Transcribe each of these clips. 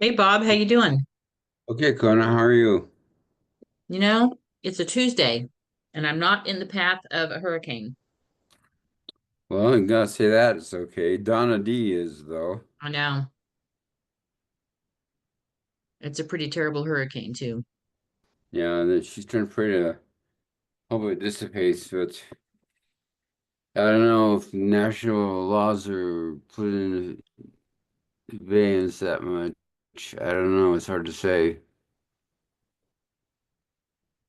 Hey Bob, how you doing? Okay, Kona, how are you? You know, it's a Tuesday and I'm not in the path of a hurricane. Well, I gotta say that it's okay. Donna D is though. I know. It's a pretty terrible hurricane too. Yeah, and then she's trying to pray to hope it dissipates, but I don't know if national laws are put in abeyance that much. I don't know. It's hard to say.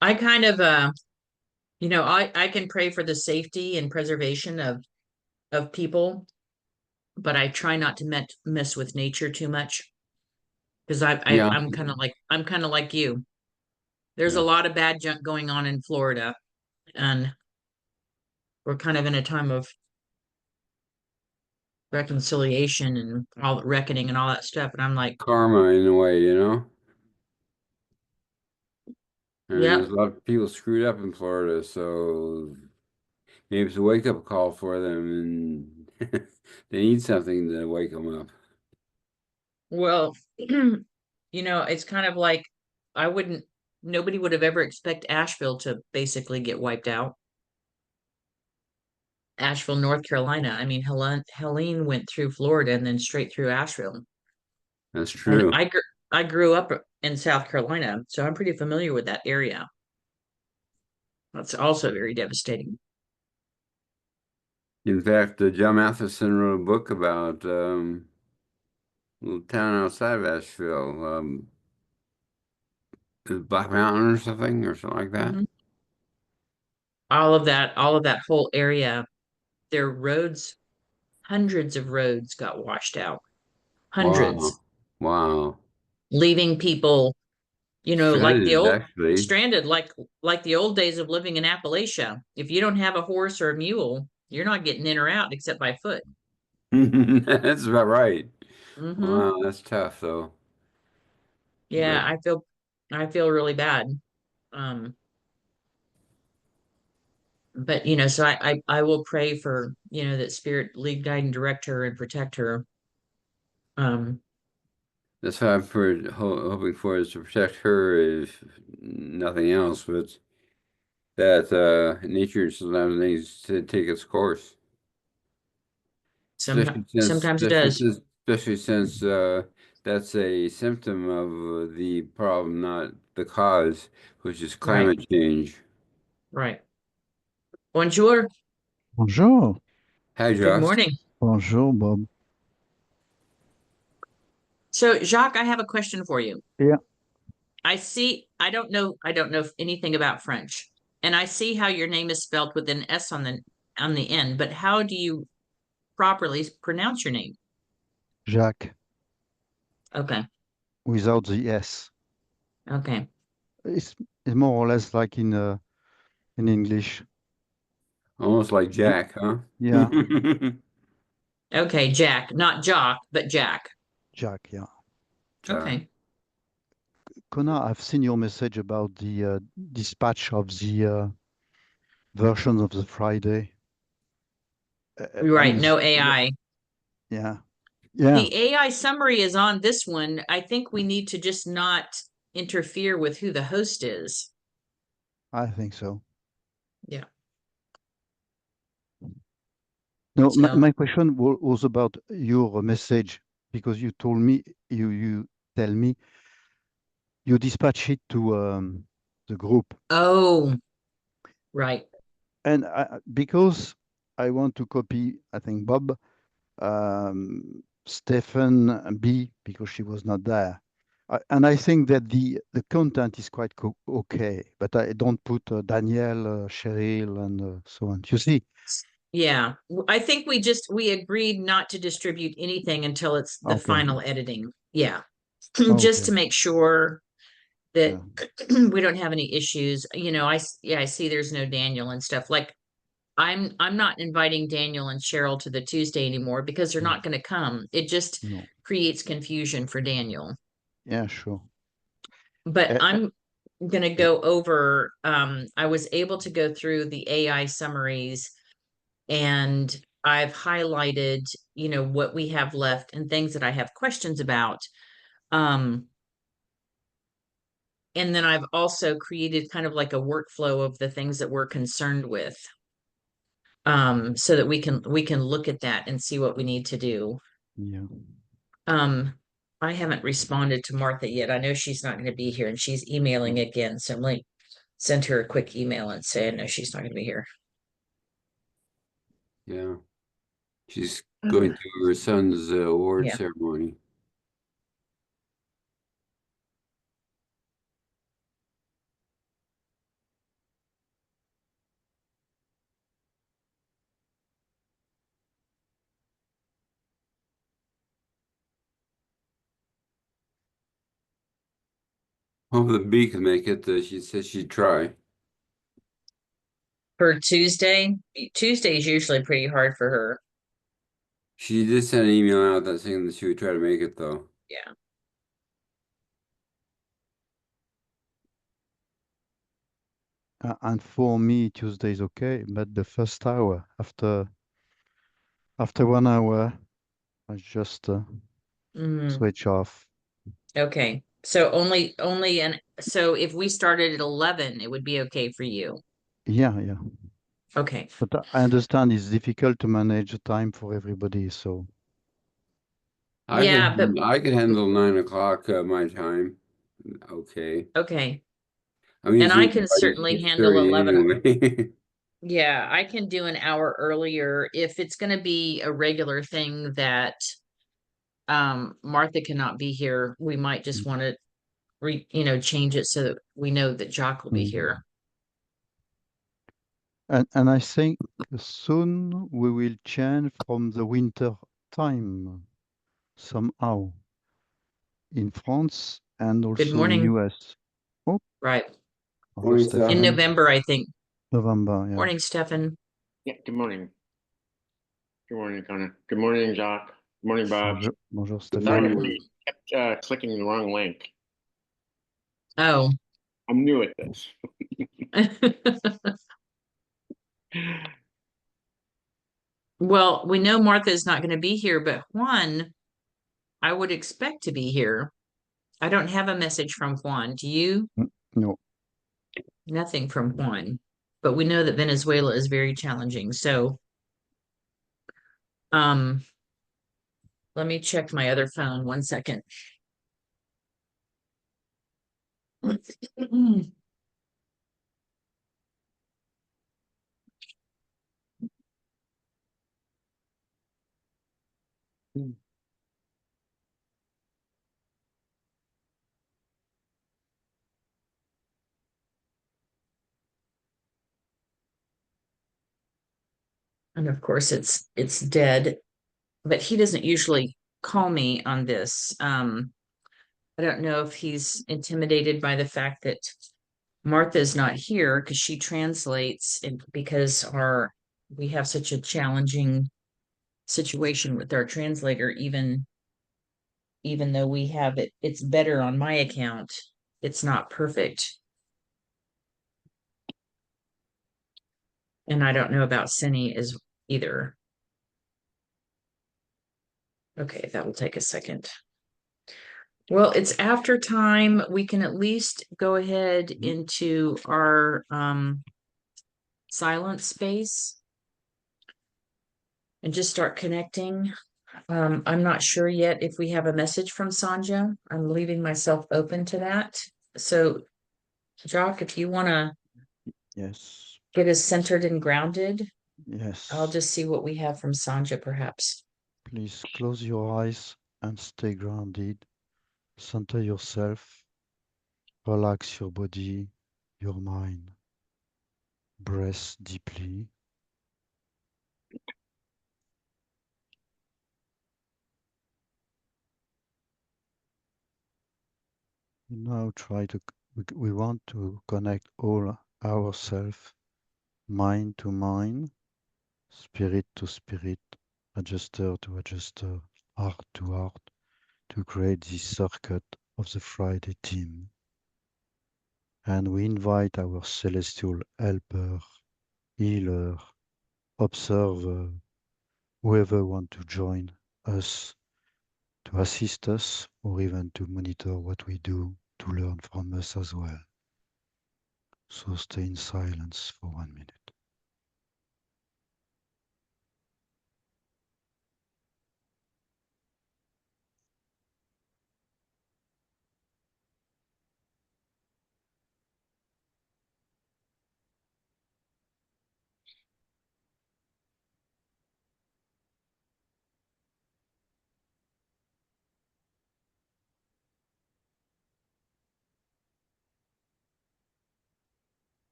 I kind of I can pray for the safety and preservation of people, but I try not to mess with nature too much because Yeah, I'm kind of like you. There's a yeah. lot of bad junk going on in Florida and we're kind of in a time of reconciliation and all reckoning and all that stuff and I'm like, Karma in a way, you know. And yep. there's a lot of people screwed up in Florida, so maybe it's a wake-up call for them, and they need something to wake them up. Well, it's kind of like I wouldn't, nobody would have ever expect Asheville to basically get wiped out. Asheville, North Carolina. I mean, Helene went through Florida and then straight through Asheville. That's And true. I grew up in South Carolina, so I'm pretty familiar with that area. That's also very devastating. In fact, John Matheson wrote a book about a little town outside of Asheville, is it Black Mountain or something like that. Mhm. All of that whole area, their roads, hundreds of roads got washed out. Wow, Hundreds, wow, leaving people like the stranded old actually. stranded, like the old days of living in Appalachia. If you don't have a horse or a mule, you're not getting in or out except by foot. That's about right. Hmm. Wow, that's tough though. Yeah, But I feel really bad. Um, but so I will pray for, that spirit lead, guide, and direct her and protect her. Um, that's what I'm hoping for is to protect her if nothing else. But that nature sometimes needs to take its course. sometimes it does. Especially since that's a symptom of the problem, not the cause, which is Right, climate change. right. Bonjour. Bonjour. Hi, Good Jacques. morning. Bonjour, Bob. So, Jacques, I have a question for you. Yeah, I don't know anything about French. And I see how your name is spelled with an S on the end, but how do you properly pronounce your name? Jacques, Okay. without the S. Okay. It's, it's more or less like in English. Almost like Y- Jack, huh? Yeah, Okay, Jack, not Jock, but Jack. Jacques, yeah. Jack. Okay. Kona, I've seen your message about the dispatch of the versions of the Friday. You're right, And no AI. yeah, yeah, The AI summary is on this one. I think we need to just not interfere with who the host is. I think so. Yeah. No, So, my question was about your message because you told me, you tell me, you dispatch it to the group. oh, right. And because I want to copy, I think Bob, Stephen B, because she was not there. And I think that the content is quite okay, but I don't put Danielle, Cheryl, and so on. You see? Yeah. I think we agreed not to distribute anything until it's the Okay, final editing. Yeah. Just to okay, make sure that yeah, we don't have any issues. I see there's no Daniel and stuff. Like I'm not inviting Daniel and Cheryl to the Tuesday anymore because they're no, not going to come. It just no, creates confusion for Daniel. yeah, sure. But Uh, uh, I'm going to yeah, go over I was able to go through the AI summaries and I've highlighted, what we have left and things that I have questions about. And then I've also created kind of like a workflow of the things that we're concerned with. So that we can look at that and see what we need to do. Yeah. I haven't responded to Martha yet. I know she's not going to be here and she's emailing again. So I'm like, send her a quick email and say, no, she's not going to be here. Yeah. She's going to her son's award Yeah. ceremony. Hope the bee can make it. She said she'd try. For Tuesday is usually pretty hard for her. She did send an email out that saying that she would try to make it, though. Yeah. And for me, Tuesday is okay, but the first hour after 1 hour, I just switch off. Okay. So so if we started at 11, it would be okay for you. Yeah, yeah. Okay. But I understand it's difficult to manage the time for everybody, so Yeah, but I can handle 9 o'clock my time. Okay. okay. I'm And I usually can by certainly handle 6:30 11. anyway. Yeah, I can do an hour earlier if it's going to be a regular thing that Martha cannot be here. We might just want to change it so that we know that Jacques will be here. and I think soon we will change from the winter time somehow in France and Good also in morning. US. Oh, Right. bonjour Morning, In Steffen. Stéphane. November, I think. November, yeah. Morning, Steffen. Yeah, good morning. Good morning, Kona. Good morning, Jacques. Good morning, Bob. Bonjour Sorry, Stéphane. everybody kept clicking the wrong link. Oh. I'm new at this. Well, we know Martha is not going to be here, but Juan, I would expect to be here. I don't have a message from Juan. Do you? No. Nothing from Juan. But we know that Venezuela is very challenging. So, let me check my other phone 1 second. And of course it's dead, but he doesn't usually call me on this. I don't know if he's intimidated by the fact that Martha's not here because she translates and because we have such a challenging situation with our translator, even though we have it's better on my account. It's not perfect. And I don't know about Cindy is either. Okay, that will take a second. Well, it's after time. We can at least go ahead into our silent space and just start connecting. I'm not sure yet if we have a message from Sondjah. I'm leaving myself open to that. So, Jacques, if you want to Yes. get us centered and grounded, Yes. I'll just see what we have from Sondjah, perhaps. Please close your eyes and stay grounded. Center yourself. Relax your body, your mind. Breathe deeply. Now we want to connect all ourselves, mind to mind, spirit to spirit, adjuster to adjuster, heart to heart, to create this circuit of the Friday team. And we invite our celestial helper, healer, observer, whoever want to join us to assist us or even to monitor what we do, to learn from us as well. So stay in silence for 1 minute.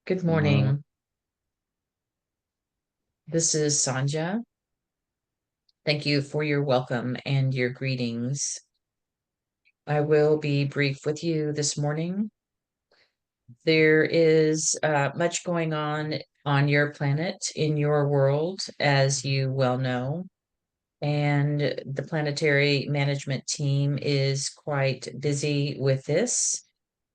Good Hello. morning. This is Sanja. Thank you for your welcome and your greetings. I will be brief with you this morning. There is much going on your planet, in your world, as you well know. And the planetary management team is quite busy with this,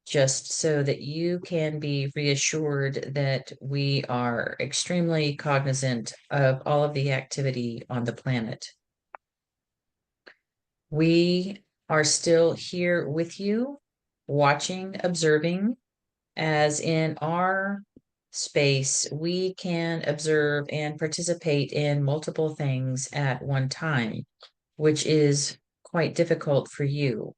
just so that you can be reassured that we are extremely cognizant of all of the activity on the planet. We are still here with you, watching, observing, as in our space, we can observe and participate in multiple things at one time, which is quite difficult for you.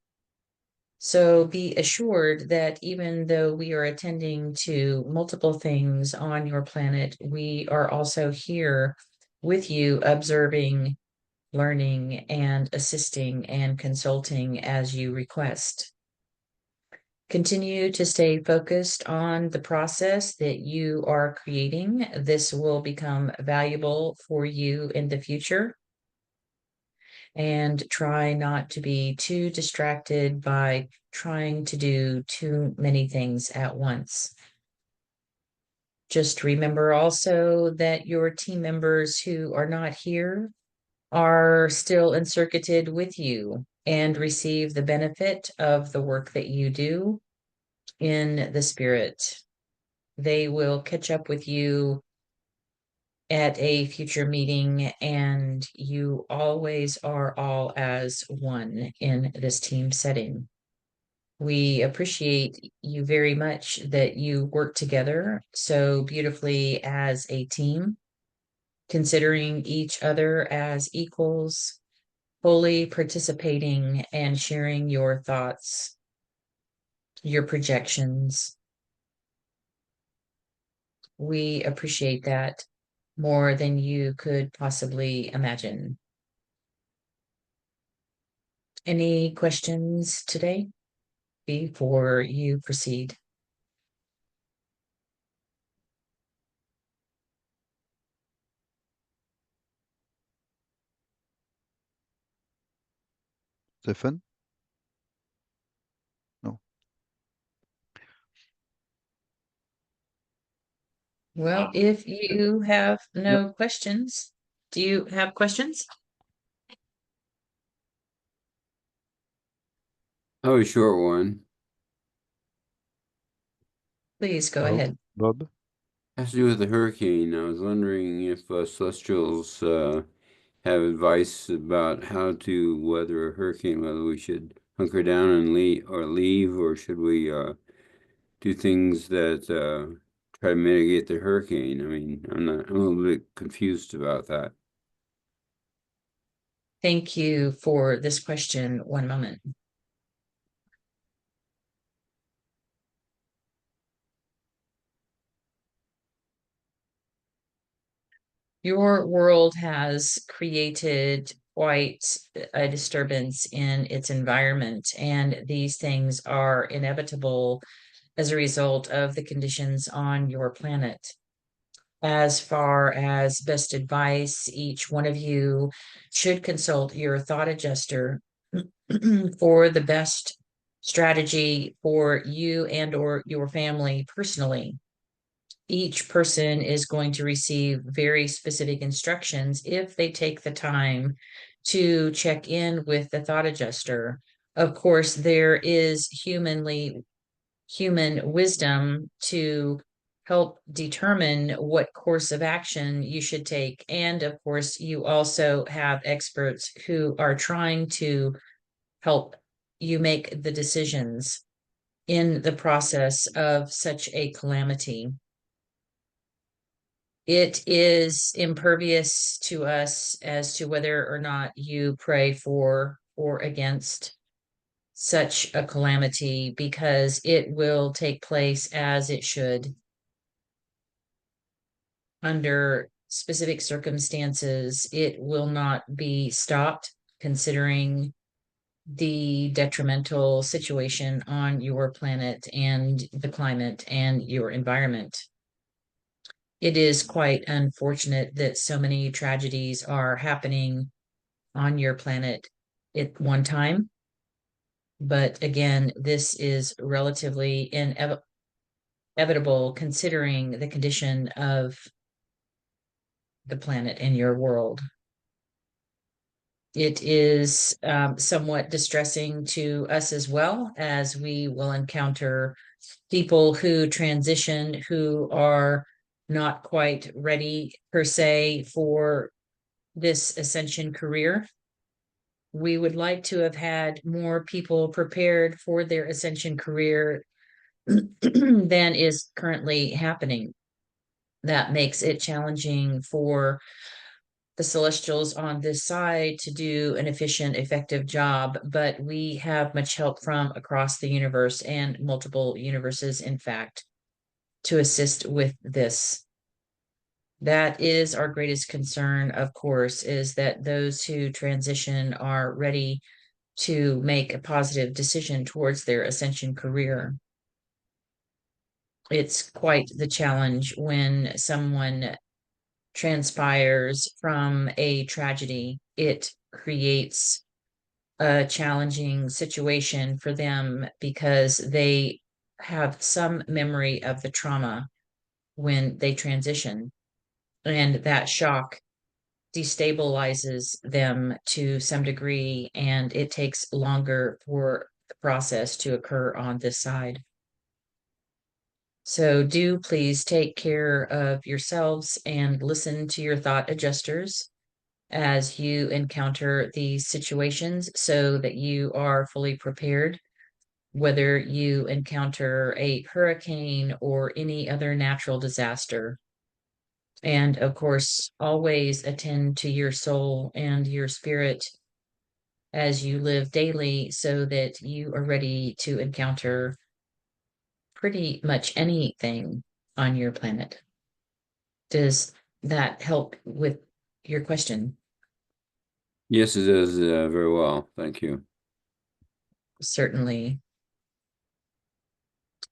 So be assured that even though we are attending to multiple things on your planet, we are also here with you, observing, learning, and assisting and consulting as you request. Continue to stay focused on the process that you are creating. This will become valuable for you in the future. And try not to be too distracted by trying to do too many things at once. Just remember also that your team members who are not here are still encircuited with you and receive the benefit of the work that you do in the spirit. They will catch up with you at a future meeting, and you always are all as one in this team setting. We appreciate you very much that you work together so beautifully as a team, considering each other as equals, fully participating and sharing your thoughts, your projections. We appreciate that more than you could possibly imagine. Any questions today before you proceed? Steffen? No. Well, if you have no questions, do you have questions? Oh, a short one. Please go Bob? ahead. Bob? Has to do with the hurricane. I was wondering if celestials have advice about how to weather a hurricane, whether we should hunker down and leave, or should we do things that try to mitigate the hurricane? I mean, I'm a little bit confused about that. Thank you for this question. One moment. Your world has created quite a disturbance in its environment, and these things are inevitable as a result of the conditions on your planet. As far as best advice, each one of you should consult your thought adjuster for the best strategy for you and or your family personally. Each person is going to receive very specific instructions if they take the time to check in with the thought adjuster. Of course, there is human wisdom to help determine what course of action you should take. And of course, you also have experts who are trying to help you make the decisions in the process of such a calamity. It is impervious to us as to whether or not you pray for or against such a calamity, because it will take place as it should under specific circumstances. It will not be stopped considering the detrimental situation on your planet and the climate and your environment. It is quite unfortunate that so many tragedies are happening on your planet at one time. But again, this is relatively inevitable considering the condition of the planet and your world. It is somewhat distressing to us as well, as we will encounter people who transition, who are not quite ready per se for this ascension career. We would like to have had more people prepared for their ascension career than is currently happening. That makes it challenging for the celestials on this side to do an efficient, effective job, but we have much help from across the universe and multiple universes, in fact, to assist with this. That is our greatest concern, of course, is that those who transition are ready to make a positive decision towards their ascension career. It's quite the challenge when someone transpires from a tragedy. It creates a challenging situation for them because they have some memory of the trauma when they transition, and that shock destabilizes them to some degree, and it takes longer for the process to occur on this side. So do please take care of yourselves and listen to your thought adjusters as you encounter these situations so that you are fully prepared, whether you encounter a hurricane or any other natural disaster. And of course, always attend to your soul and your spirit as you live daily so that you are ready to encounter pretty much anything on your planet. Does that help with your question? Yes, it does very well. Thank you. Certainly.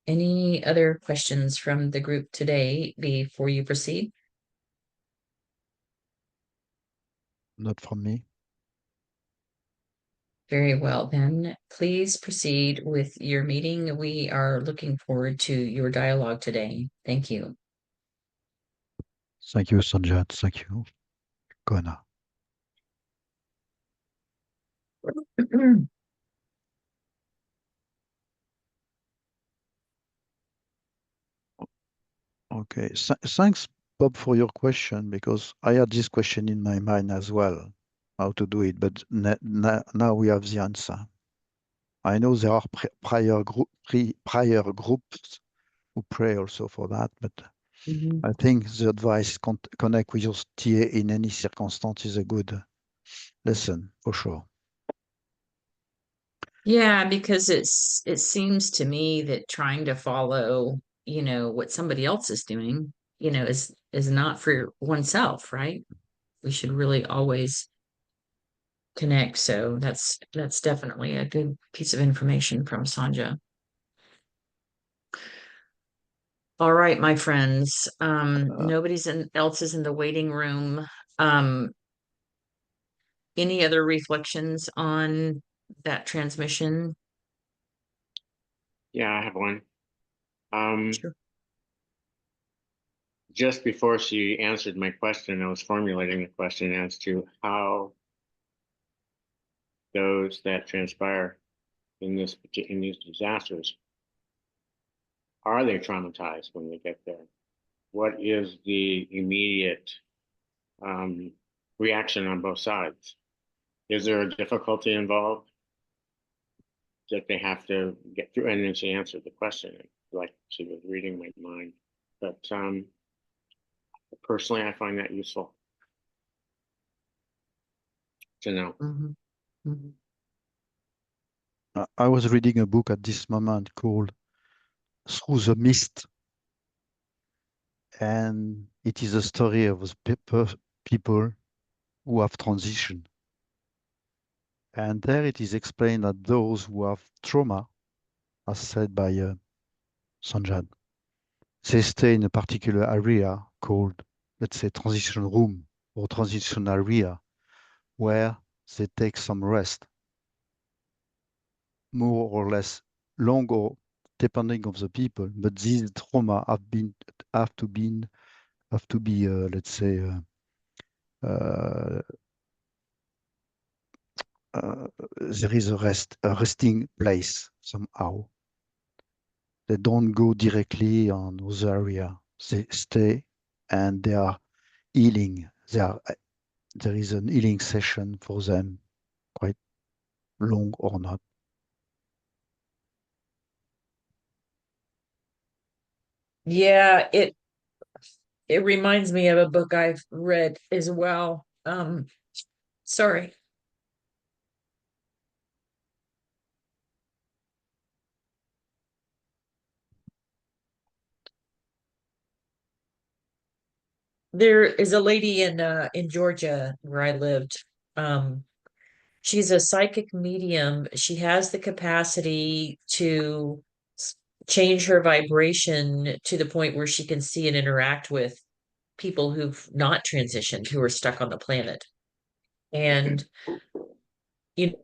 Any other questions from the group today before you proceed? Not from me. Very well, then please proceed with your meeting. We are looking forward to your dialogue today. Thank you. Thank you, Sondjah. Thank you, Kona. Okay, thanks, Bob, for your question, because I had this question in my mind as well, how to do it, but now we have the answer. I know there are prior groups who pray also for that, but I think the advice connect with your TA in any circumstance is a good lesson for sure. Yeah, because it seems to me that trying to follow, what somebody else is doing, is not for oneself, right? We should really always connect. So that's definitely a good piece of information from Sondjah. All right, my friends. Nobody's else is in the waiting room. Any other reflections on that transmission? Yeah, I have one. Sure. Just before she answered my question, I was formulating a question as to how those that transpire in these disasters, are they traumatized when they get there? What is the immediate reaction on both sides? Is there a difficulty involved that they have to get through? And then she answered the question like she was reading my mind. But personally, I find that useful to know. I was reading a book at this moment called Through the Mist, and it is a story of people who have transitioned. And there it is explained that those who have trauma, as said by Sondjah, they stay in a particular area called, let's say, transition room or transition area, where they take some rest, more or less long or depending of the people. But these trauma have to be, let's say, there is a resting place somehow. They don't go directly on those area. They stay and they are healing. There is an healing session for them, quite long or not. Yeah, it reminds me of a book I've read as well. Sorry. There is a lady in Georgia where I lived. She's a psychic medium. She has the capacity to change her vibration to the point where she can see and interact with people who've not transitioned, who are stuck on the planet. And you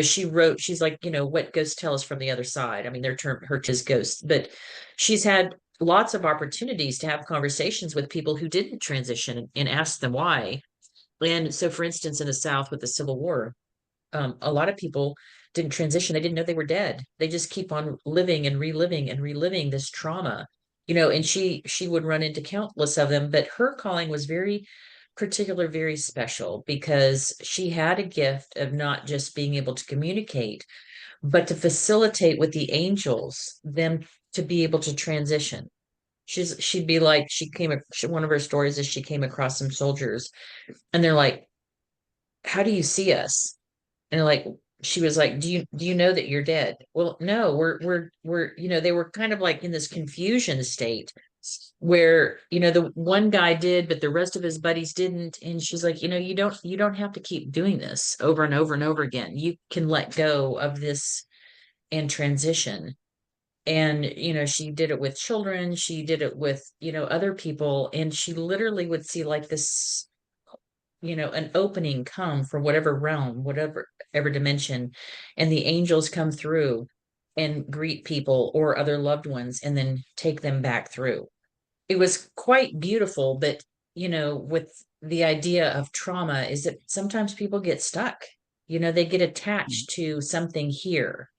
she's like, what ghosts tell us from the other side. I mean, her is ghosts, but she's had lots of opportunities to have conversations with people who didn't transition and ask them why. And so, for instance, in the South with the Civil War, a lot of people didn't transition. They didn't know they were dead. They just keep on living and reliving this trauma, and she would run into countless of them, but her calling was very particular, very special because she had a gift of not just being able to communicate, but to facilitate with the angels, them to be able to transition. She'd be like, one of her stories is she came across some soldiers and they're like, how do you see us? And like, she was like, do you know that you're dead? Well, no, we're, they were kind of like in this confusion state where, the one guy did, but the rest of his buddies didn't. And she's like, you don't have to keep doing this over and over and over again. You can let go of this and transition. And, she did it with children. She did it with, other people. And she literally would see like this, an opening come from whatever realm, whatever ever dimension, and the angels come through and greet people or other loved ones and then take them back through. It was quite beautiful, but with the idea of trauma is that sometimes people get stuck. They get attached to something here.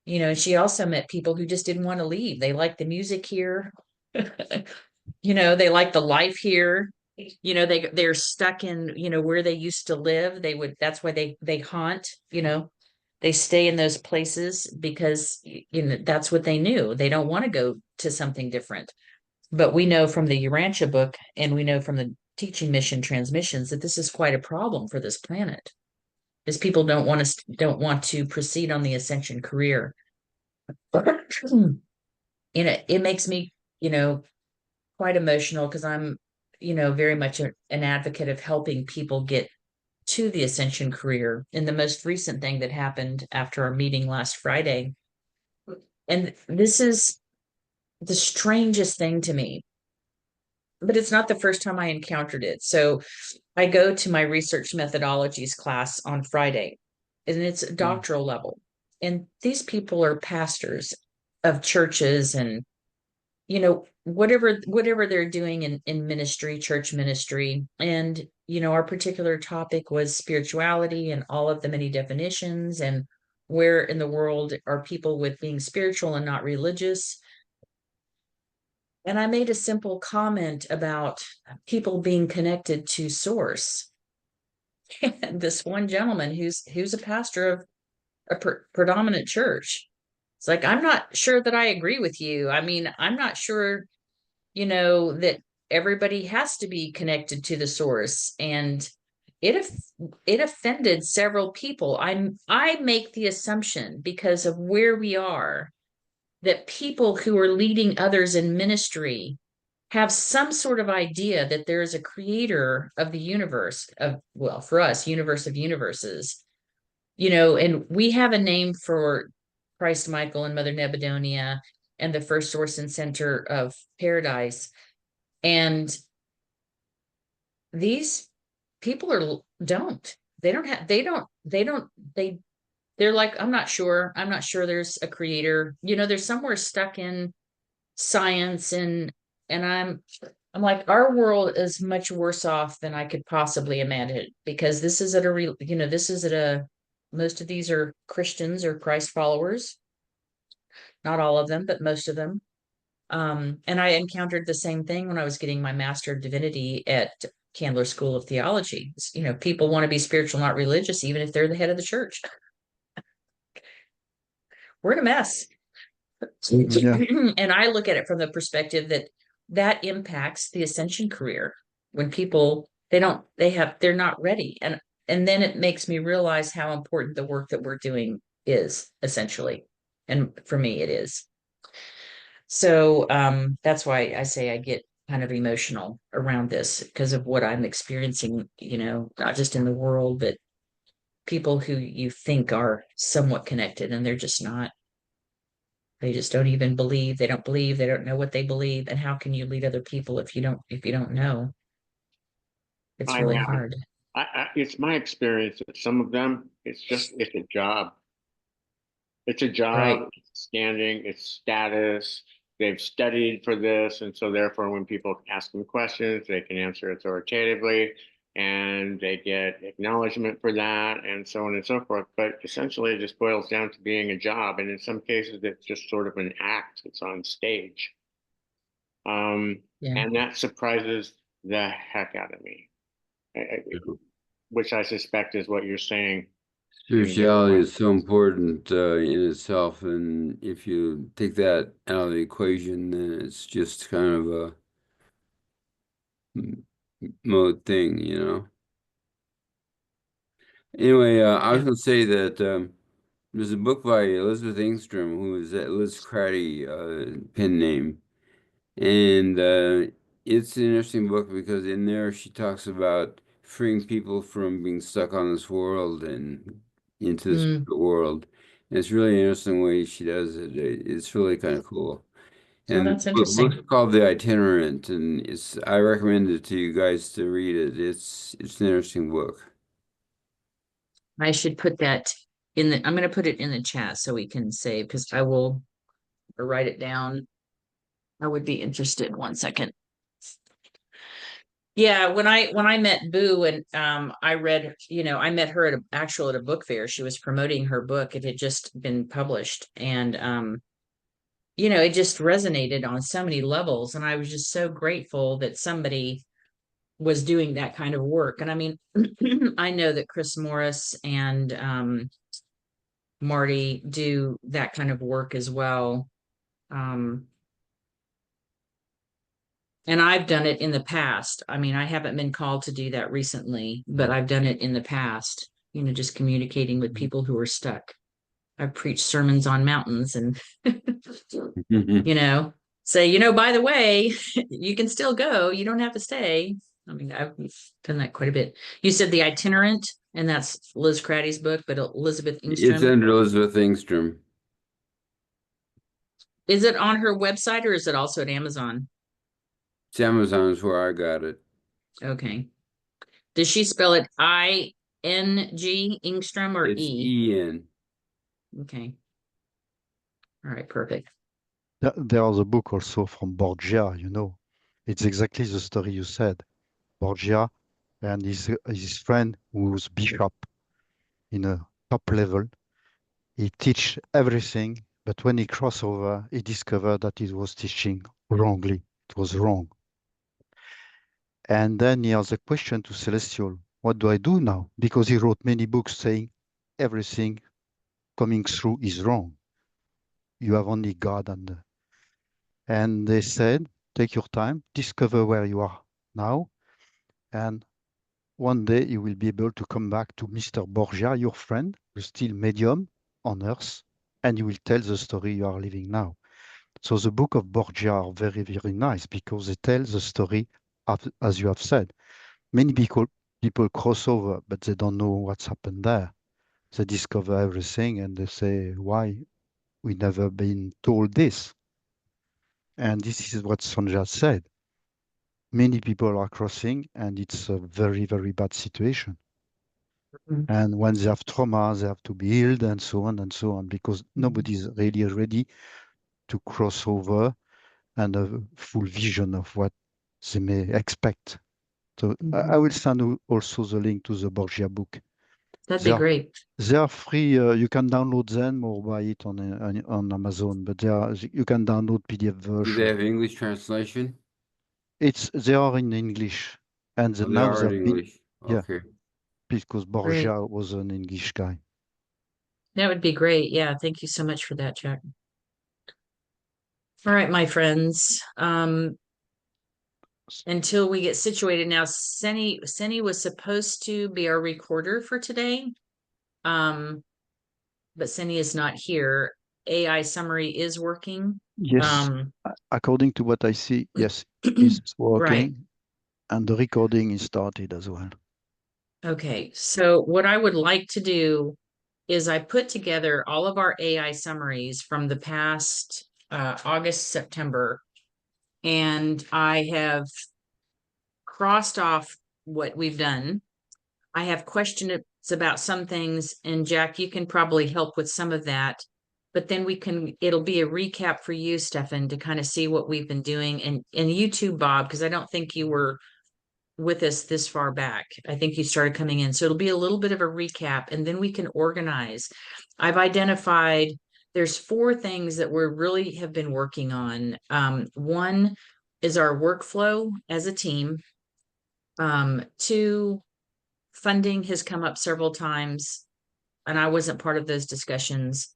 She also met people who just didn't want to leave. They liked the music here. They liked the life here. you know, they're stuck in, you know, where they used to live. That's why they haunt, you know, they stay in those places because, you know, that's what they knew. They don't want to go to something different. But we know from the Urantia book, and we know from the teaching mission transmissions, that this is quite a problem for this planet. Is people don't want to proceed on the ascension career. You know, it makes me, you know, quite emotional because I'm, you know, very much an advocate of helping people get to the ascension career. And the most recent thing that happened after our meeting last Friday, and this is the strangest thing to me, but it's not the first time I encountered it. So I go to my research methodologies class on Friday, and it's a doctoral level. And these people are pastors of churches and, you know, whatever they're doing in ministry, church ministry. And, you know, our particular topic was spirituality and all of the many definitions, and where in the world are people with being spiritual and not religious. And I made a simple comment about people being connected to source. And this one gentleman who's a pastor of a predominant church, it's like, I'm not sure that I agree with you. I mean, I'm not sure, you know, that everybody has to be connected to the source. And it offended several people. I make the assumption, because of where we are, that people who are leading others in ministry have some sort of idea that there is a creator of the universe, of, well, for us, universe of universes, you know, and we have a name for Christ Michael and Mother Nebudonia and the first source and center of paradise. And these people they're like, I'm not sure there's a creator. You know, they're somewhere stuck in science, and I'm like, our world is much worse off than I could possibly imagine, because this is at a real, you know, this is at a, most of these are Christians or Christ followers, not all of them, but most of them. And I encountered the same thing when I was getting my Master of Divinity at Candler School of Theology. You know, people want to be spiritual, not religious, even if they're the head of the church. We're in a mess. Yeah. And I look at it from the perspective that impacts the ascension career, when people, they're not ready. And then it makes me realize how important the work that we're doing is, essentially. And for me, it is. So that's why I say I get kind of emotional around this, because of what I'm experiencing, you know, not just in the world, but people who you think are somewhat connected, and they're just not. They just don't even believe. They don't believe. They don't know what they believe. And how can you lead other people if you don't know? It's I really have. hard. It's my experience that some of them, it's a job. It's a Right. job, it's standing, it's status. They've studied for this, and so therefore, when people ask them questions, they can answer authoritatively, and they get acknowledgement for that, and so on and so forth. But essentially, it just boils down to being a job, and in some cases, it's just sort of an act. It's on stage, Yeah. and that surprises the heck out of me. Which I suspect is what you're saying. Spirituality is so important in itself, and if you take that out of the equation, then it's just kind of a mode thing, you know. Anyway, I was Yeah. going to say that there's a book by Elizabeth Engstrom, who is that Liz Craddy pen name, and it's an interesting book because in there she talks about freeing people from being stuck on this world and into this world. And it's really interesting way she does it. It's really kind of cool. Oh, And that's the book's interesting. called The Itinerant, and I recommend it to you guys to read it. It's an interesting book. I should put that I'm going to put it in the chat so we can save, because I will write it down. I would be interested. One second. Yeah, when I met Boo, and I read, you know, I met her at a book fair. She was promoting her book. It had just been published, and you know, it just resonated on so many levels. And I was just so grateful that somebody was doing that kind of work. And I mean, I know that Chris Morris and Marty do that kind of work as well. And I've done it in the past. I mean, I haven't been called to do that recently, but I've done it in the past, you know, just communicating with people who are stuck. I've preached sermons on mountains and, you know, say, you know, by the way, you can still go. You don't have to stay. I mean, I've done that quite a bit. You said The Itinerant, and that's Liz Craddy's book, but Elizabeth It's Ingstrom. under Elizabeth Ingstrom. Is it on her website or is it also at Amazon? It's Amazon is where I got it. Okay. Does she spell it I-N-G, Ingstrom, or It's E? E-N. Okay. All right, perfect. There's a book also from Borgia, you know. It's exactly the story you said. Borgia and his friend who was bishop in a top level. He teach everything, but when he crossed over, he discovered that he was teaching wrongly. It was wrong. And then he has a question to Celestial. What do I do now? Because he wrote many books saying everything coming through is wrong. You have only God and they said, take your time, discover where you are now, and one day you will be able to come back to Mr. Borgia, your friend, who's still medium on Earth, and you will tell the story you are living now. So the book of Borgia are very, very nice because they tell the story as you have said. Many people cross over, but they don't know what's happened there. They discover everything and they say, why we never been told this? And this is what Sondjah said. Many people are crossing and it's a very, very bad situation. And when they have trauma, they have to be healed and so on, because nobody's really ready to cross over and a full vision of what they may expect. So I will send also the link to the Borgia book. That'd be great. They are free. You can download them or buy it on Amazon, but you can download PDF version. Do they have English translation? They are in English, and Oh, they are in English. Okay. Yeah, because Borgia was an English guy. That would be great. Yeah, thank you so much for that, Jacques. All right, my friends. Until we get situated now, Senny was supposed to be our recorder for today. But Senny is not here. AI summary is working. Yes, according to what I see, yes, it's working. Right. And the recording is started as well. Okay, so what I would like to do is I put together all of our AI summaries from the past August, September, and I have crossed off what we've done. I have questions about some things, and Jack, you can probably help with some of that. But then it'll be a recap for you, Steffen, to kind of see what we've been doing. And you too, Bob, because I don't think you were with us this far back. I think you started coming in. So it'll be a little bit of a recap, and then we can organize. I've identified there's 4 things that we really have been working on. One is our workflow as a team. 2, funding has come up several times, and I wasn't part of those discussions.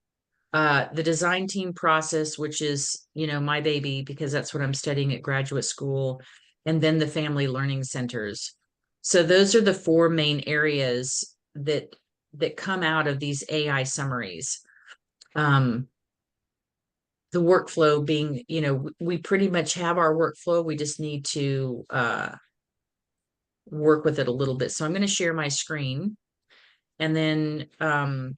The design team process, which is, you know, my baby, because that's what I'm studying at graduate school, and then the family learning centers. So those are the 4 main areas that come out of these AI summaries. The workflow being, you know, we pretty much have our workflow. We just need to work with it a little bit. So I'm going to share my screen, and then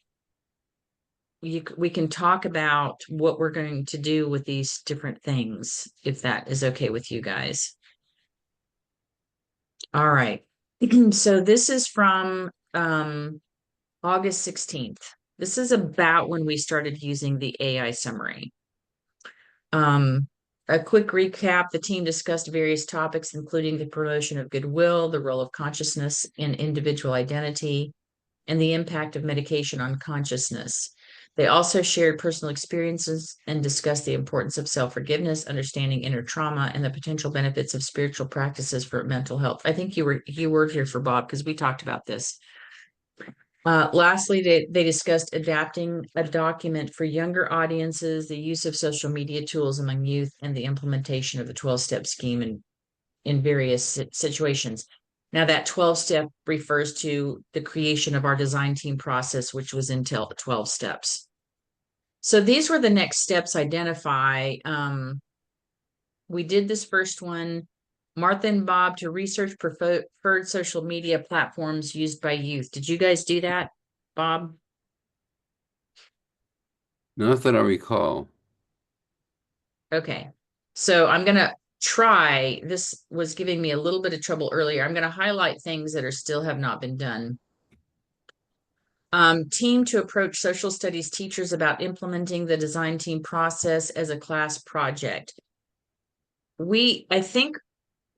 we can talk about what we're going to do with these different things, if that is okay with you guys. All right. So this is from August 16th. This is about when we started using the AI summary. A quick recap, the team discussed various topics, including the promotion of goodwill, the role of consciousness in individual identity, and the impact of medication on consciousness. They also shared personal experiences and discussed the importance of self-forgiveness, understanding inner trauma, and the potential benefits of spiritual practices for mental health. I think you were here for Bob because we talked about this. Lastly, they discussed adapting a document for younger audiences, the use of social media tools among youth, and the implementation of the 12-step scheme in various situations. Now, that 12-step refers to the creation of our design team process, which was in 12 steps. So these were the next steps identify. We did this first one, Martha and Bob, to research preferred social media platforms used by youth. Did you guys do that, Bob? Not that I recall. Okay. So I'm going to try. This was giving me a little bit of trouble earlier. I'm going to highlight things that are still have not been done. Team to approach social studies teachers about implementing the design team process as a class project. I think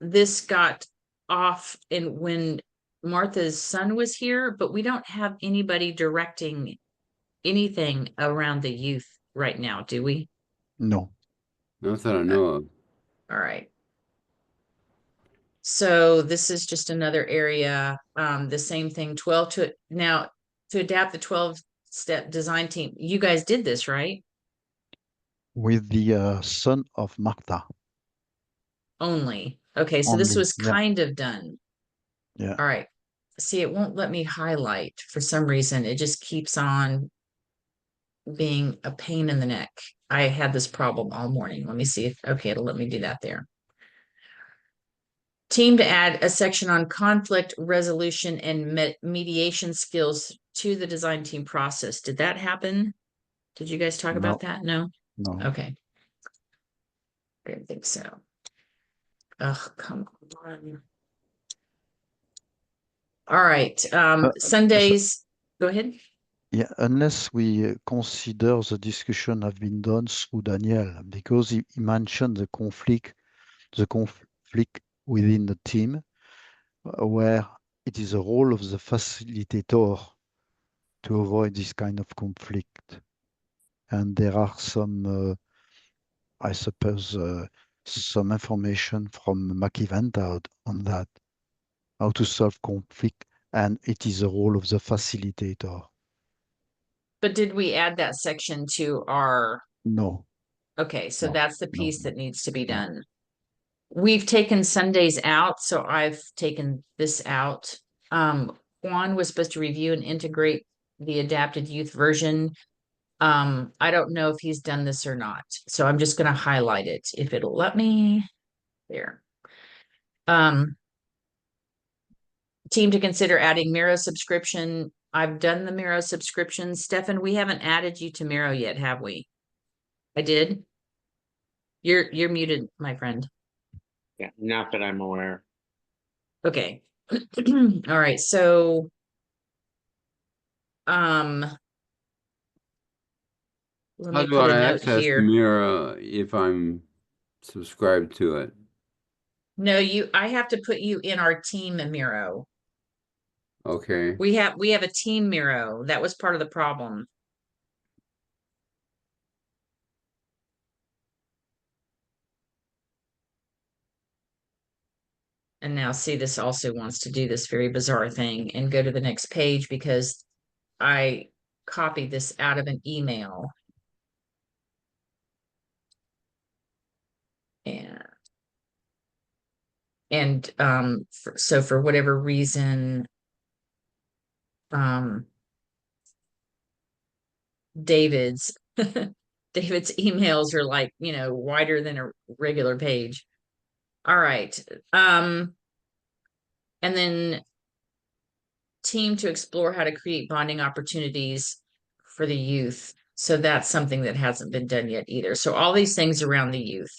this got off when Martha's son was here, but we don't have anybody directing anything around the youth right now, do we? No. Not that I know of. All right. So this is just another area, the same thing, to adapt the 12-step design team. You guys did this, right? With the son of Martha. Only. Okay, so this Only, was yeah. kind of done. Yeah. All right. See, it won't let me highlight for some reason. It just keeps on being a pain in the neck. I had this problem all morning. Let me see if, okay, it'll let me do that there. Team to add a section on conflict resolution and mediation skills to the design team process. Did that happen? Did you guys talk about that? No? No. Okay. I didn't think so. Oh, come on. All right. Sundays. Go ahead. Yeah, unless we consider the discussion have been done through Daniel, because he mentioned the conflict within the team, where it is a role of the facilitator to avoid this kind of conflict. And there are some, I suppose, some information from McEvent on that, how to solve conflict, and it is a role of the facilitator. But did we add that section to our? No. Okay, so No, that's the no, piece that needs to be no. done. We've taken Sundays out, so I've taken this out. Juan was supposed to review and integrate the adapted youth version. I don't know if he's done this or not, so I'm just going to highlight it if it'll let me. There. Team to consider adding Miro subscription. I've done the Miro subscription. Steffen, we haven't added you to Miro yet, have we? I did. You're muted, my friend. Yeah, not that I'm aware. Okay. All right. So, let How me do put a I note access here. Mira if I'm subscribed to it? No, I have to put you in our team Miro. Okay. We have a team Miro. That was part of the problem. And now see, this also wants to do this very bizarre thing and go to the next page because I copied this out of an email. So for whatever reason, David's emails are like, wider than a regular page. All right. And then team to explore how to create bonding opportunities for the youth. So that's something that hasn't been done yet either. So all these things around the youth.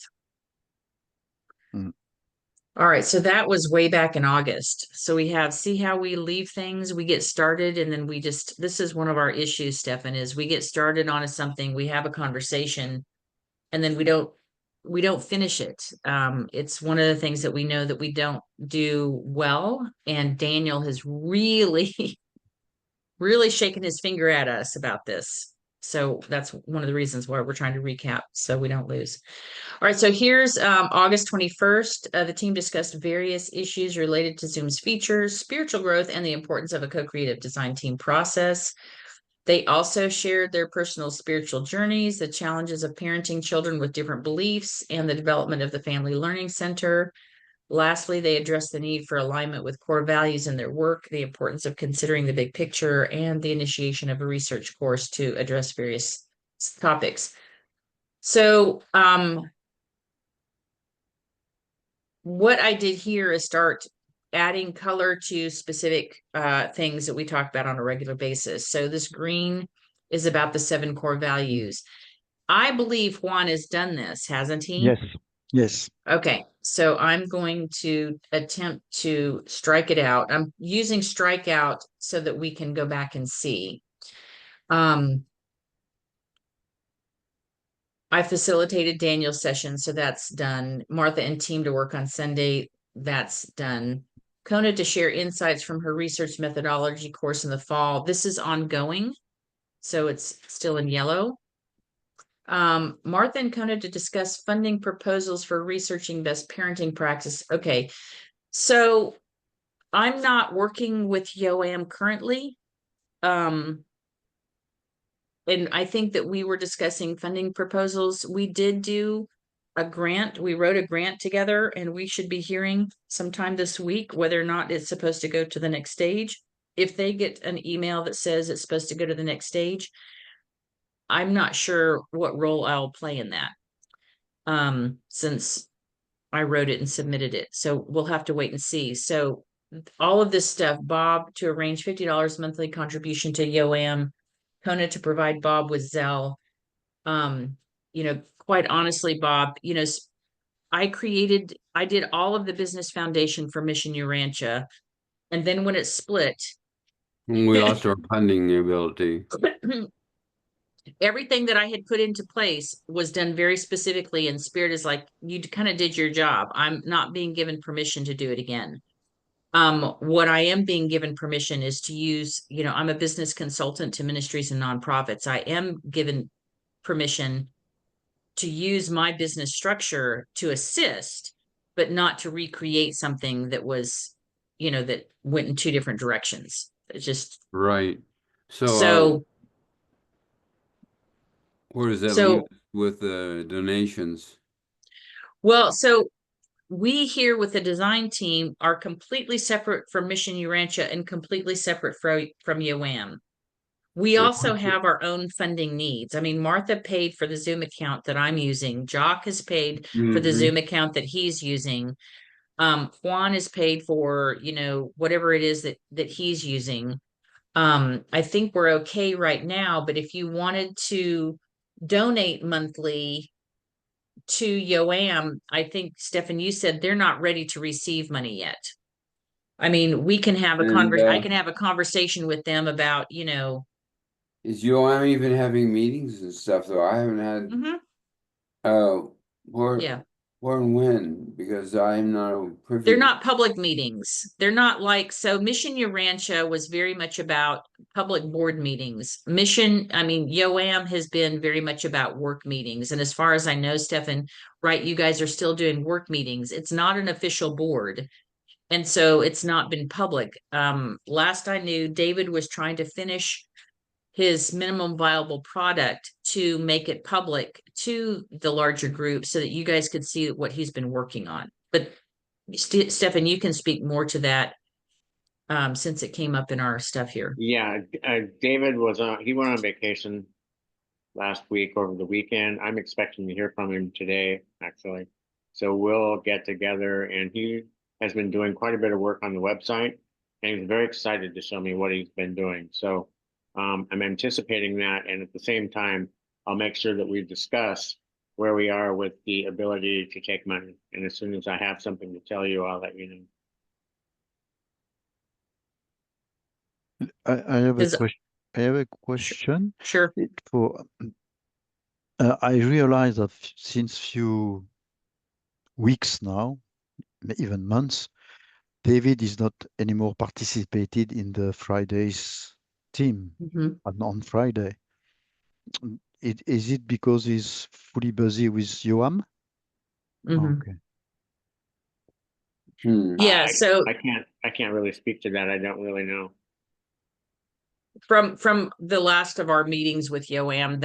All right, so that was way back in August. So we have, see how we leave things, we get started and then this is one of our issues, Steffen, is we get started on something, we have a conversation and then we don't finish it. It's one of the things that we know that we don't do well. And Daniel has really, really shaken his finger at us about this. So that's one of the reasons why we're trying to recap so we don't lose. All right, so here's August 21st. The team discussed various issues related to Zoom's features, spiritual growth, and the importance of a co-creative design team process. They also shared their personal spiritual journeys, the challenges of parenting children with different beliefs, and the development of the Family Learning Center. Lastly, they addressed the need for alignment with core values in their work, the importance of considering the big picture, and the initiation of a research course to address various topics. So, what I did here is start adding color to specific things that we talk about on a regular basis. So this green is about the 7 core values. I believe Juan has done this, hasn't he? Yes. Yes. Okay, so I'm going to attempt to strike it out. I'm using strikeout so that we can go back and see. I facilitated Daniel's session, so that's done. Martha and team to work on Sunday, that's done. Kona to share insights from her research methodology course in the fall. This is ongoing, so it's still in yellow. Martha and Kona to discuss funding proposals for researching best parenting practice. Okay, so I'm not working with YOAM currently. And I think that we were discussing funding proposals. We did do a grant. We wrote a grant together, and we should be hearing sometime this week whether or not it's supposed to go to the next stage. If they get an email that says it's supposed to go to the next stage, I'm not sure what role I'll play in that, since I wrote it and submitted it. So we'll have to wait and see. So all of this stuff, Bob to arrange $50 monthly contribution to YOAM, Kona to provide Bob with Zelle. Quite honestly, Bob, I did all of the business foundation for Mission Urantia. And then when it split, We lost our funding ability. everything that I had put into place was done very specifically, and Spirit is like, you kind of did your job. I'm not being given permission to do it again. What I am being given permission is to use, I'm a business consultant to ministries and nonprofits. I am given permission to use my business structure to assist, but not to recreate something that was, that went in 2 different directions. It's just right. So where does that leave us with the donations? Well, so we here with the design team are completely separate from Mission Urantia and completely separate from YOAM. We also have our own funding needs. I mean, Martha paid for the Zoom account that I'm using. Jacques has paid for the Zoom account that he's using. Juan is paid for, whatever it is that he's using. I think we're okay right now, but if you wanted to donate monthly to YOAM, I think, Steffen, you said they're not ready to receive money yet. I mean, we can have I can have a conversation with them about, Is YOAM even having meetings and stuff though? I haven't had where and when, because I'm not privy. They're not public meetings. They're not like, so Mission Urantia was very much about public board meetings. YOAM has been very much about work meetings. And as far as I know, Steffen, right, you guys are still doing work meetings. It's not an official board. And so it's not been public. Last I knew, David was trying to finish his minimum viable product to make it public to the larger group so that you guys could see what he's been working on. But Steffen, you can speak more to that, since it came up in our stuff here. Yeah, David he went on vacation last week over the weekend. I'm expecting to hear from him today, actually. So we'll get together, and he has been doing quite a bit of work on the website, and he's very excited to show me what he's been doing. So I'm anticipating that, and at the same time, I'll make sure that we discuss where we are with the ability to take money. And as soon as I have something to tell you, I'll let you know. I have a question. I have a question. Sure. I realize that since few weeks now, even months, David is not anymore participated in the Fridays team on Friday. Is it because he's fully busy with Yoam? Mhm. Okay. Yeah, so I can't really speak to that. I don't really know. from the last of our meetings with Yoam,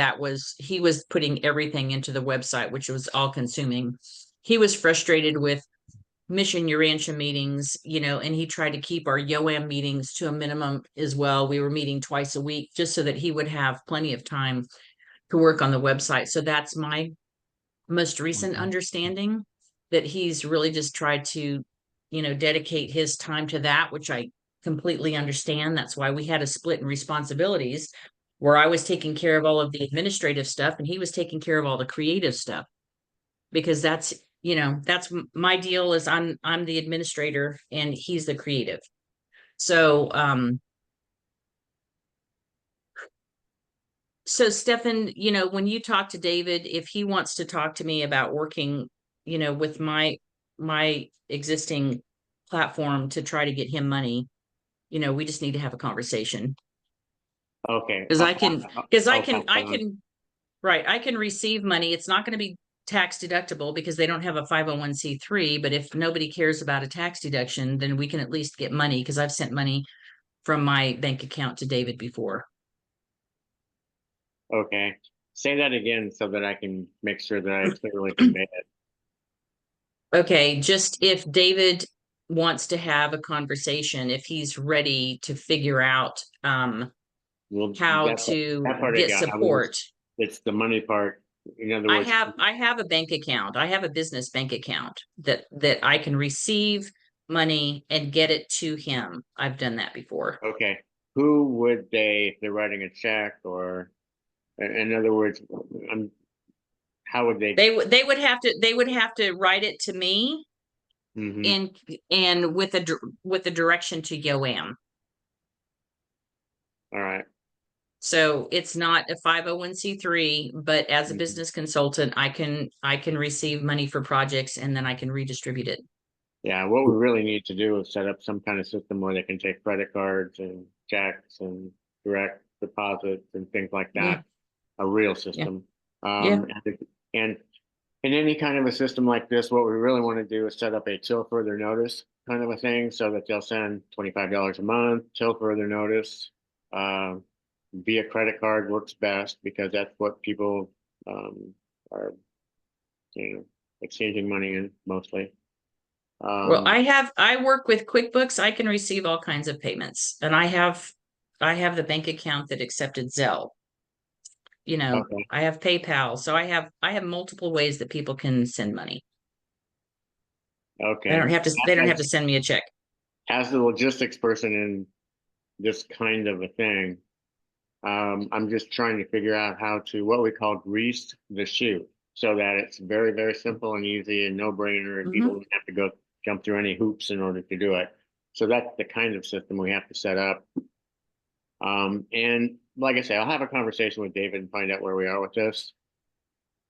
he was putting everything into the website, which was all consuming. He was frustrated with Mission Urantia meetings, and he tried to keep our Yoam meetings to a minimum as well. We were meeting twice a week just so that he would have plenty of time to work on the website. So that's my most recent understanding, that he's really just tried to, dedicate his time to that, which I completely understand. That's why we had a split in responsibilities where I was taking care of all of the administrative stuff and he was taking care of all the creative stuff, because that's my deal. Is I'm the administrator and he's the creative. So Steffen, when you talk to David, if he wants to talk to me about working, with my existing platform to try to get him money, we just need to have a conversation. Okay. Because I I'll can, right, I can receive money. It's not going to be tax deductible because they don't have a 501c3, but if nobody cares about a tax deduction, then we can at least get money, because I've sent money from my bank account to David before. Okay. Say that again so that I can make sure that I clearly convey it. Okay, just if David wants to have a conversation, if he's ready to figure out Well, how that to part I get got. support. It's the money part. In other words, I have a bank account. I have a business bank account that I can receive money and get it to him. I've done that before. okay. Who would they, if they're writing a check, or in other words, how would they? They would have to write it to me, Mhm. and with a direction to Yoam. All right. So it's not a 501c3, but as a Mhm. business consultant, I can receive money for projects and then I can redistribute it. Yeah, what we really need to do is set up some kind of system where they can take credit cards and checks and direct deposits and things like Yeah. that. A real system. Yeah. And in any kind of a system like this, what we really want to do is set up a till further notice kind of a thing, so that they'll send $25 a month till further notice. Via credit card works best because that's what people are, exchanging money in mostly. Well, I work with QuickBooks. I can receive all kinds of payments, and I have the bank account that accepted Zelle. Okay. I have PayPal. So I have multiple ways that people can send money. Okay. They don't have to send me a check. As the logistics person in this kind of a thing, I'm just trying to figure out how to, what we call, grease the shoe, so that it's very, very simple and easy and no brainer, and people don't have to jump through any hoops in order to do it. So that's the kind of system we have to set up. And like I say, I'll have a conversation with David and find out where we are with this.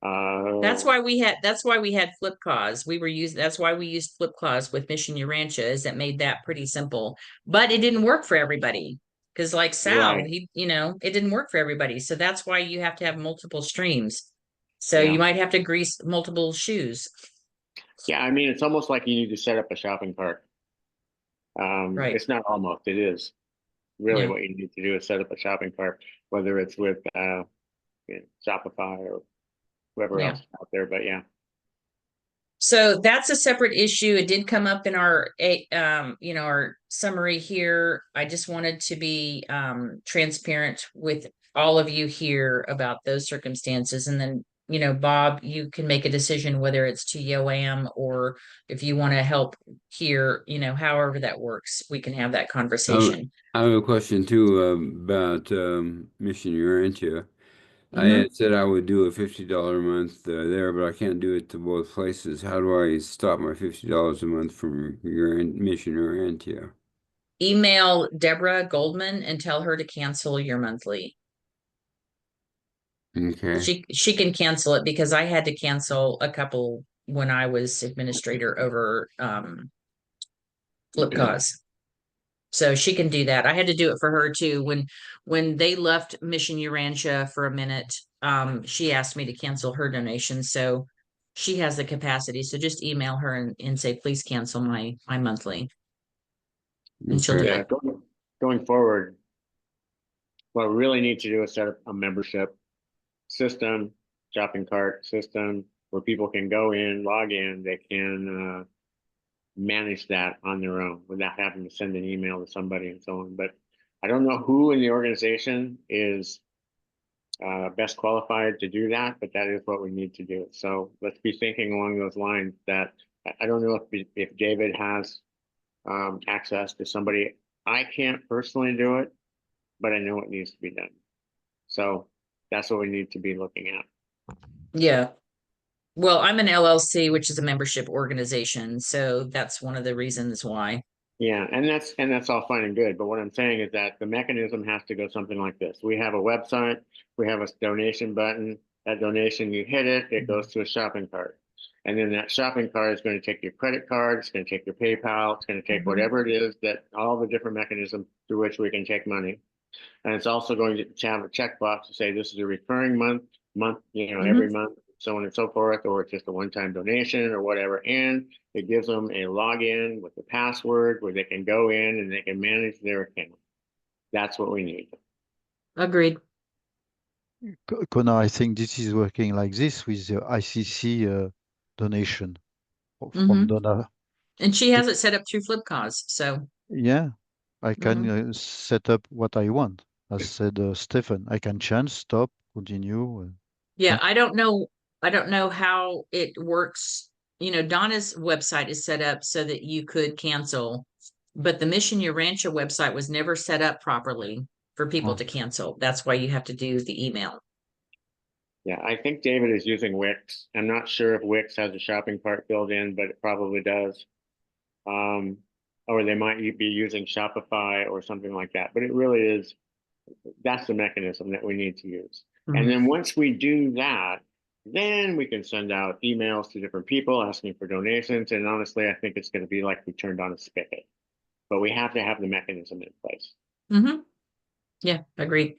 That's why we had Flipcause. That's why we used Flipcause with Mission Urantia, is that made that pretty simple. But it didn't work for everybody. Because like Sal, Right. it didn't work for everybody. So that's why you have to have multiple streams. So Yeah. you might have to grease multiple shoes. Yeah, I mean, it's almost like you need to set up a shopping cart. Right. It's not almost, it is. Really Yeah. what you need to do is set up a shopping cart, whether it's with Shopify or whoever Yeah. else is out there, but yeah. So that's a separate issue. It did come up in our our summary here. I just wanted to be transparent with all of you here about those circumstances. And then, Bob, you can make a decision whether it's to Yoam or if you want to help here, however that works, we can have that conversation. I have a question too about Mission Urantia. I Mhm. had said I would do a $50 a month there, but I can't do it to both places. How do I stop my $50 a month from Mission Urantia? Email Deborah Goldman and tell her to cancel your monthly. Okay. She can cancel it, because I had to cancel a couple when I was administrator over Flipcause. So she can do that. I had to do it for her too. When they left Mission Urantia for a minute, she asked me to cancel her donation. So she has the capacity. So just email her and say, please cancel my monthly. And she'll do Okay. Yeah, it. going forward, what we really need to do is set up a membership system, shopping cart system, where people can go in, log in, they can manage that on their own without having to send an email to somebody and so on. But I don't know who in the organization is best qualified to do that, but that is what we need to do. So let's be thinking along those lines that I don't know if David has access to somebody. I can't personally do it, but I know it needs to be done. So that's what we need to be looking at. Yeah. Well, I'm an LLC, which is a membership organization. So that's one of the reasons why. Yeah, and that's all fine and good. But what I'm saying is that the mechanism has to go something like this. We have a website, we have a donation button. That donation, you hit it, it goes to a shopping cart. And then that shopping cart is going to take your credit card, it's going to take your PayPal, it's going to take whatever it is that all the different mechanisms through which we can take money. And it's also going to have a checkbox to say this is a recurring month, every month, so on and so forth, or it's just a one-time donation or whatever. And it gives them a login with a password where they can go in and they can manage their account. That's what we need. Agreed. Kona, I think this is working like this with the ICC donation from Donna. And she has it set up through Flipcause. So Yeah, I can set up what I want. As said Steffen, I can change, stop, continue. yeah, I don't know how it works. Donna's website is set up so that you could cancel, but the Mission Your Rancho website was never set up properly for people to cancel. That's why you have to do the email. Yeah, I think David is using Wix. I'm not sure if Wix has a shopping cart built in, but it probably does. Or they might be using Shopify or something like that. But it really is, that's the mechanism that we need to use. And then once we do that, then we can send out emails to different people asking for donations. And honestly, I think it's going to be like we turned on a spigot. But we have to have the mechanism in place. Yeah, agreed.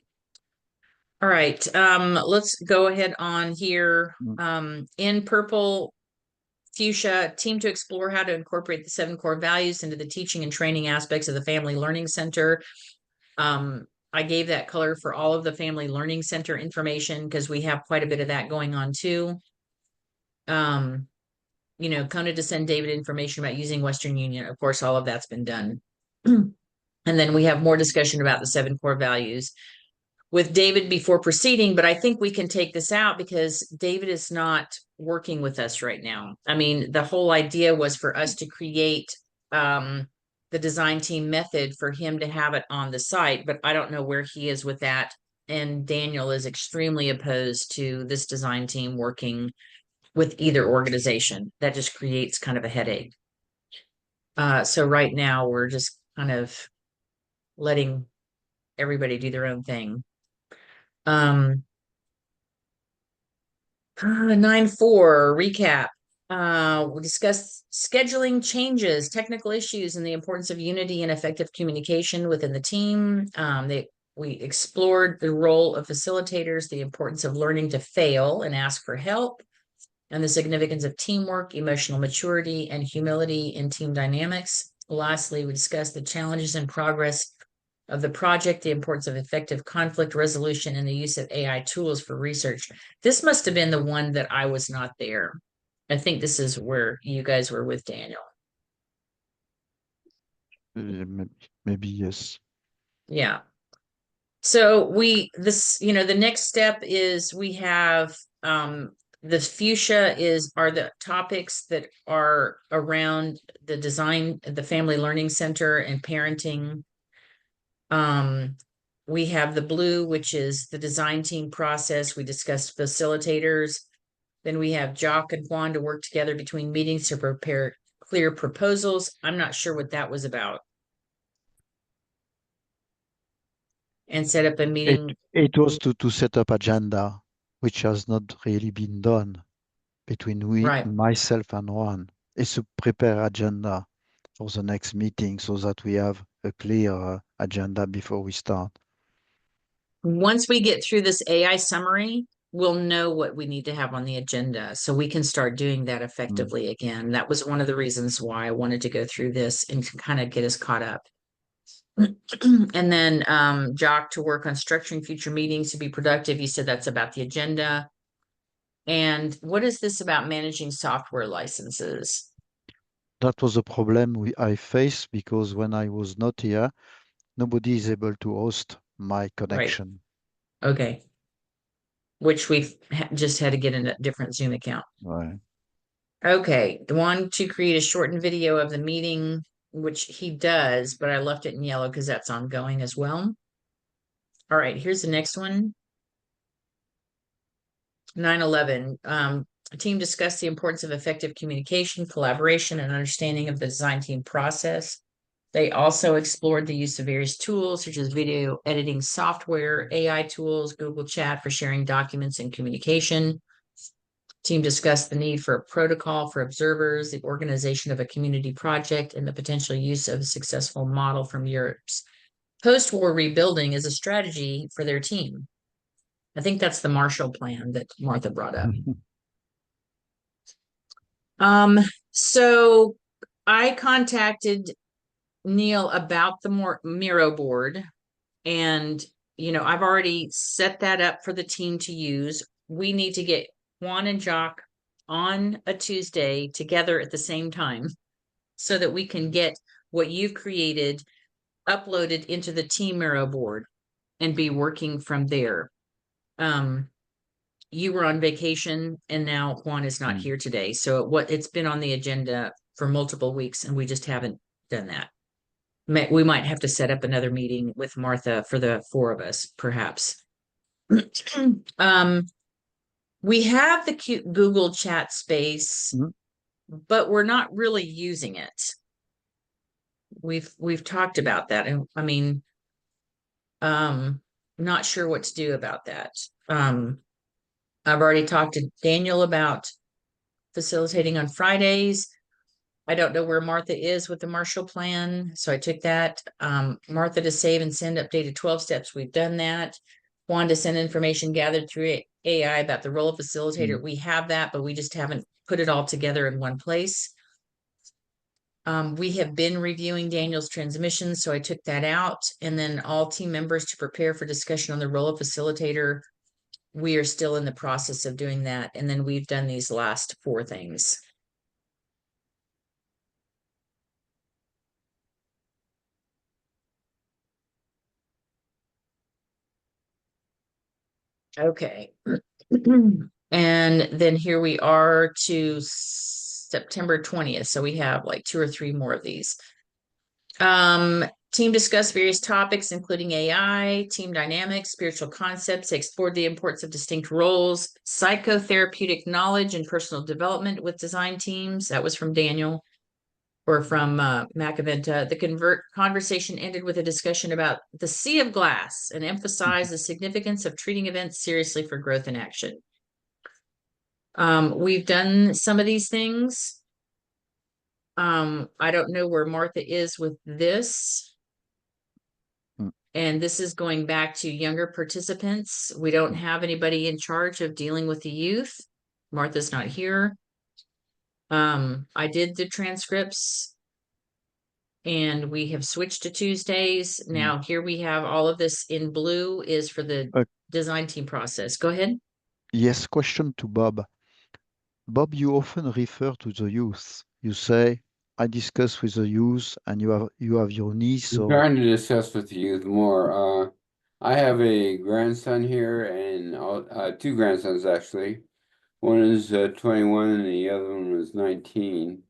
All right, let's go ahead on here. In purple, fuchsia, team to explore how to incorporate the 7 core values into the teaching and training aspects of the Family Learning Center. I gave that color for all of the Family Learning Center information because we have quite a bit of that going on too. Kona to send David information about using Western Union. Of course, all of that's been done. And then we have more discussion about the 7 core values with David before proceeding, but I think we can take this out because David is not working with us right now. I mean, the whole idea was for us to create the design team method for him to have it on the site, but I don't know where he is with that. And Daniel is extremely opposed to this design team working with either organization. That just creates kind of a headache. So right now we're just kind of letting everybody do their own thing. 9.4 recap. We'll discuss scheduling changes, technical issues, and the importance of unity and effective communication within the team. We explored the role of facilitators, the importance of learning to fail and ask for help, and the significance of teamwork, emotional maturity, and humility in team dynamics. Lastly, we discussed the challenges and progress of the project, the importance of effective conflict resolution, and the use of AI tools for research. This must have been the one that I was not there. I think this is where you guys were with Daniel. Maybe yes. Yeah. So the next step is we have the fuchsia are the topics that are around the design, the Family Learning Center and parenting. We have the blue, which is the design team process. We discussed facilitators. Then we have Jacques and Juan to work together between meetings to prepare clear proposals. I'm not sure what that was about. And set up a meeting. It was to set up agenda, which has not really been done between myself and Juan. It's to prepare agenda for the next meeting so that we have a clear agenda before we start. Once we get through this AI summary, we'll know what we need to have on the agenda. So we can start doing that effectively again. That was one of the reasons why I wanted to go through this and kind of get us caught up. And then Jacques to work on structuring future meetings to be productive. You said that's about the agenda. And what is this about managing software licenses? That was a problem I faced because when I was not here, nobody is able to host my connection. Okay. Which we've just had to get in a different Zoom account. Right. Okay, the one to create a shortened video of the meeting, which he does, but I left it in yellow because that's ongoing as well. All right, here's the next one. 9/11. A team discussed the importance of effective communication, collaboration, and understanding of the design team process. They also explored the use of various tools such as video editing software, AI tools, Google Chat for sharing documents and communication. Team discussed the need for a protocol for observers, the organization of a community project, and the potential use of a successful model from Europe's post-war rebuilding as a strategy for their team. I think that's the Marshall Plan that Martha brought up. So I contacted Neil about the Miro board, and I've already set that up for the team to use. We need to get Juan and Jacques on a Tuesday together at the same time so that we can get what you've created uploaded into the team Miro board and be working from there. You were on vacation and now Juan is not here today. So it's been on the agenda for multiple weeks and we just haven't done that. We might have to set up another meeting with Martha for the four of us, perhaps. We have the cute Google chat space, but we're not really using it. We've talked about that. And I mean, not sure what to do about that. I've already talked to Daniel about facilitating on Fridays. I don't know where Martha is with the Marshall Plan. So I took that. Martha to save and send updated 12 steps. We've done that. Juan to send information gathered through AI about the role of facilitator. We have that, but we just haven't put it all together in one place. We have been reviewing Daniel's transmissions, so I took that out. And then all team members to prepare for discussion on the role of facilitator. We are still in the process of doing that. And then we've done these last four things. Okay. And then here we are to September 20th. So we have like 2 or 3 more of these. Team discussed various topics, including AI, team dynamics, spiritual concepts. They explored the importance of distinct roles, psychotherapeutic knowledge, and personal development with design teams. That was from Daniel or from Macaventa. The conversation ended with a discussion about the sea of glass and emphasized the significance of treating events seriously for growth and action. We've done some of these things. I don't know where Martha is with this. And this is going back to younger participants. We don't have anybody in charge of dealing with the youth. Martha's not here. I did the transcripts and we have switched to Tuesdays. Now here we have all of this in blue is for the design team process. Go ahead. Yes, question to Bob. Bob, you often refer to the youth. You say, I discuss with the youth and you have your niece. I'm So trying to discuss with the youth more. I have a grandson here and 2 grandsons actually. One is 21 and the other one was 19.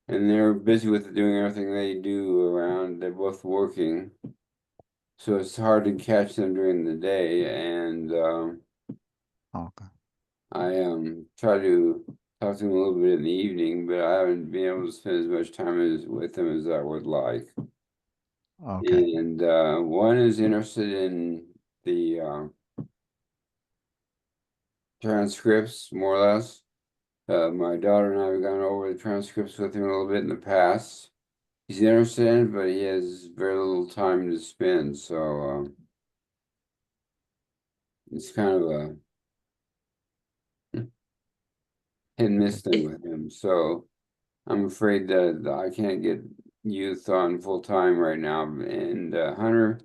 And they're busy with doing everything they do around. They're both working. So it's hard to catch them during the day. And okay. I try to talk to them a little bit in the evening, but I haven't been able to spend as much time with them as I would like. Okay. And one is interested in the transcripts, more or less. My daughter and I have gone over the transcripts with him a little bit in the past. he's interested in it, but he has very little time to spend. So it's kind of a hit and miss thing with him. So I'm afraid that I can't get youth on full time right now. And Hunter,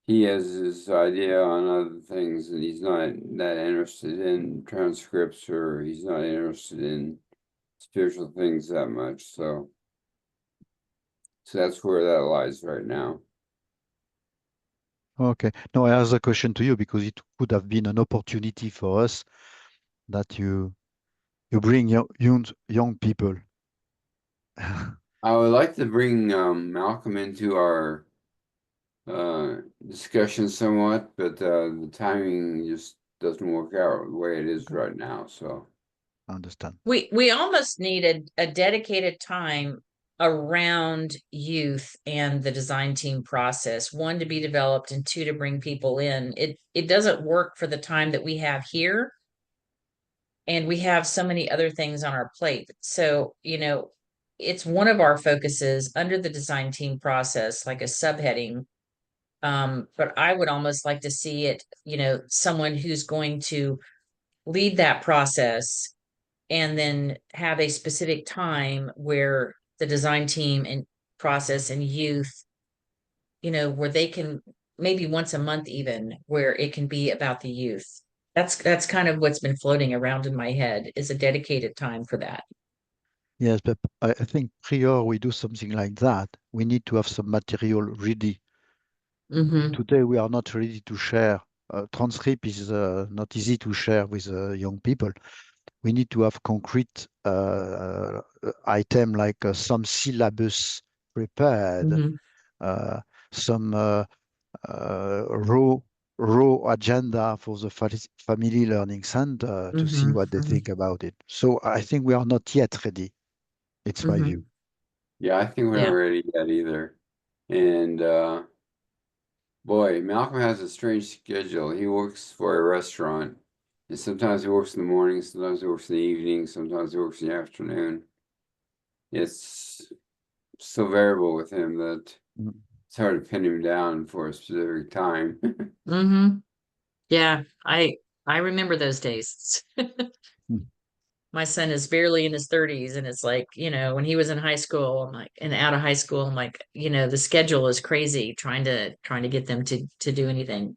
he has his idea on other things, and he's not that interested in transcripts, or he's not interested in spiritual things that much. So that's where that lies right now. Okay. No, I asked a question to you because it could have been an opportunity for us that you bring young people. I would like to bring Malcolm into our discussion somewhat, but the timing just doesn't work out the way it is right now. So I understand. We almost needed a dedicated time around youth and the design team process. One, to be developed, and two, to bring people in. It doesn't work for the time that we have here. And we have so many other things on our plate. So, it's one of our focuses under the design team process, like a subheading. But I would almost like to see it, someone who's going to lead that process and then have a specific time where the design team and process and youth, where they can, maybe once a month even, where it can be about the youth. That's kind of what's been floating around in my head, is a dedicated time for that. Yes, but I think prior we do something like that, we need to have some material ready. Mm-hmm. Today we are not ready to share. Transcript is not easy to share with young people. We need to have concrete item like some syllabus prepared, Mm-hmm. some raw agenda for the family learning center to see Mm-hmm. what they Mm-hmm. think about it. So I think we are not yet ready. It's my Mm-hmm. view. yeah, I think we're Yeah. not ready yet either. And boy, Malcolm has a strange schedule. He works for a restaurant, and sometimes he works in the morning, sometimes he works in the evening, sometimes he works in the afternoon. It's so variable with him that Mm. it's hard to pin him down for a specific time. Mm-hmm. Yeah, I remember those days. Mm. My son is barely in his 30s, and it's like, when he was in high school, I'm like, and out of high school, I'm like, the schedule is crazy trying to get them to do anything.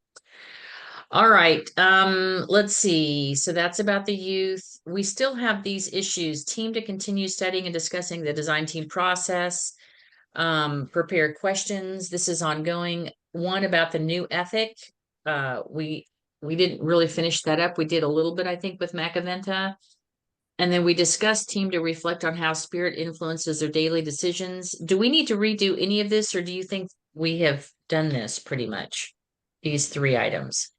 All right. Let's see. So that's about the youth. We still have these issues. Team to continue studying and discussing the design team process. Prepare questions. This is ongoing. One about the new ethic. We didn't really finish that up. We did a little bit, I think, with Macaventa. And then we discussed team to reflect on how spirit influences their daily decisions. Do we need to redo any of this, or do you think we have done this pretty much? These three items.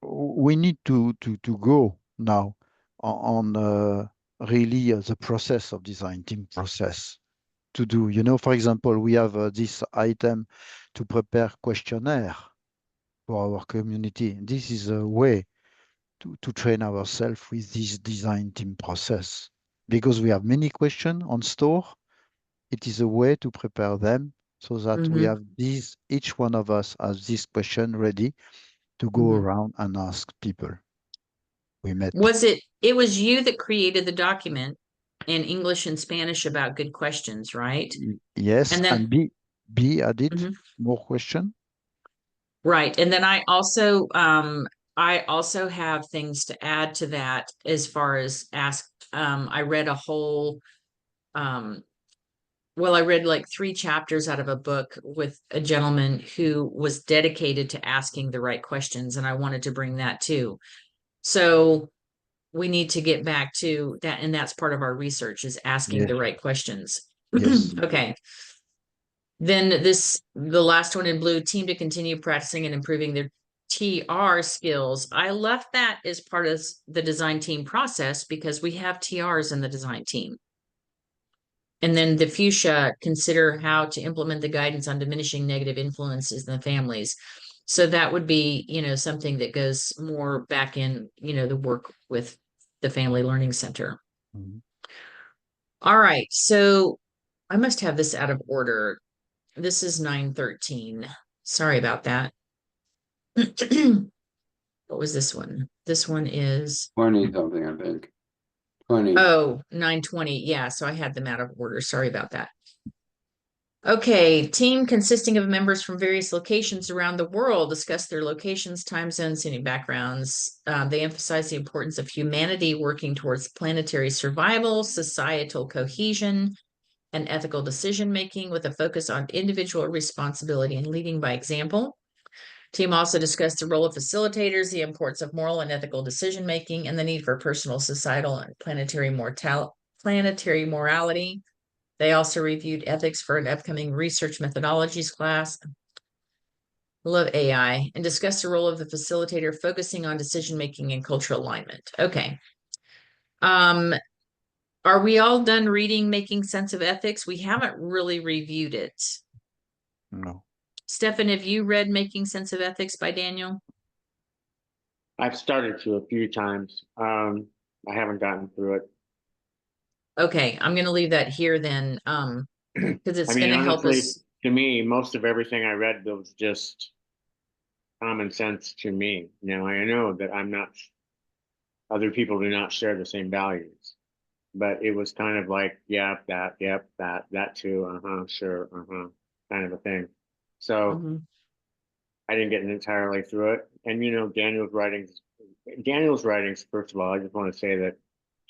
We need to go now on really the process of design team process to do. For example, we have this item to prepare questionnaire for our community. This is a way to train ourselves with this design team process because we have many questions on store. It is a way to prepare them so that we have these, each one of us has this question ready to go around and ask people we met. It was you that created the document in English and Spanish about good questions, right? Yes, And then B added more question. right. And then I also have things to add to that as far as I read a whole well, I read like 3 chapters out of a book with a gentleman who was dedicated to asking the right questions, and I wanted to bring that too. So we need to get back to that, and that's part of our research, is asking Yes. the right questions. Yes. Okay. Then the last one in blue, team to continue practicing and improving their TR skills. I left that as part of the design team process because we have TRs in the design team. And then the fuchsia, consider how to implement the guidance on diminishing negative influences in the families. So that would be, something that goes more back in, the work with the Family Learning Center. Mhm. All right, so I must have this out of order. This is 913. Sorry about that. What was this one? This one is 20 something, I think. 20. oh, 920. Yeah, so I had them out of order. Sorry about that. Okay, team consisting of members from various locations around the world discuss their locations, time zones, and backgrounds. They emphasize the importance of humanity working towards planetary survival, societal cohesion, and ethical decision making with a focus on individual responsibility and leading by example. Team also discussed the role of facilitators, the importance of moral and ethical decision making, and the need for personal, societal, and planetary morality. They also reviewed ethics for an upcoming research methodologies class. Love AI, and discussed the role of the facilitator focusing on decision making and cultural alignment. Okay. Are we all done reading Making Sense of Ethics? We haven't really reviewed it. No. Steffen, have you read Making Sense of Ethics by Daniel? I've started to a few times. I haven't gotten through it. Okay, I'm going to leave that here then, because it's I mean, going to help honestly, us. to me, most of everything I read was just common sense to me. Now, I know that other people do not share the same values, but it was kind of like, yep, that too, sure, kind of a thing. So Mhm. I didn't get entirely through it. And Daniel's writings, first of all, I just want to say that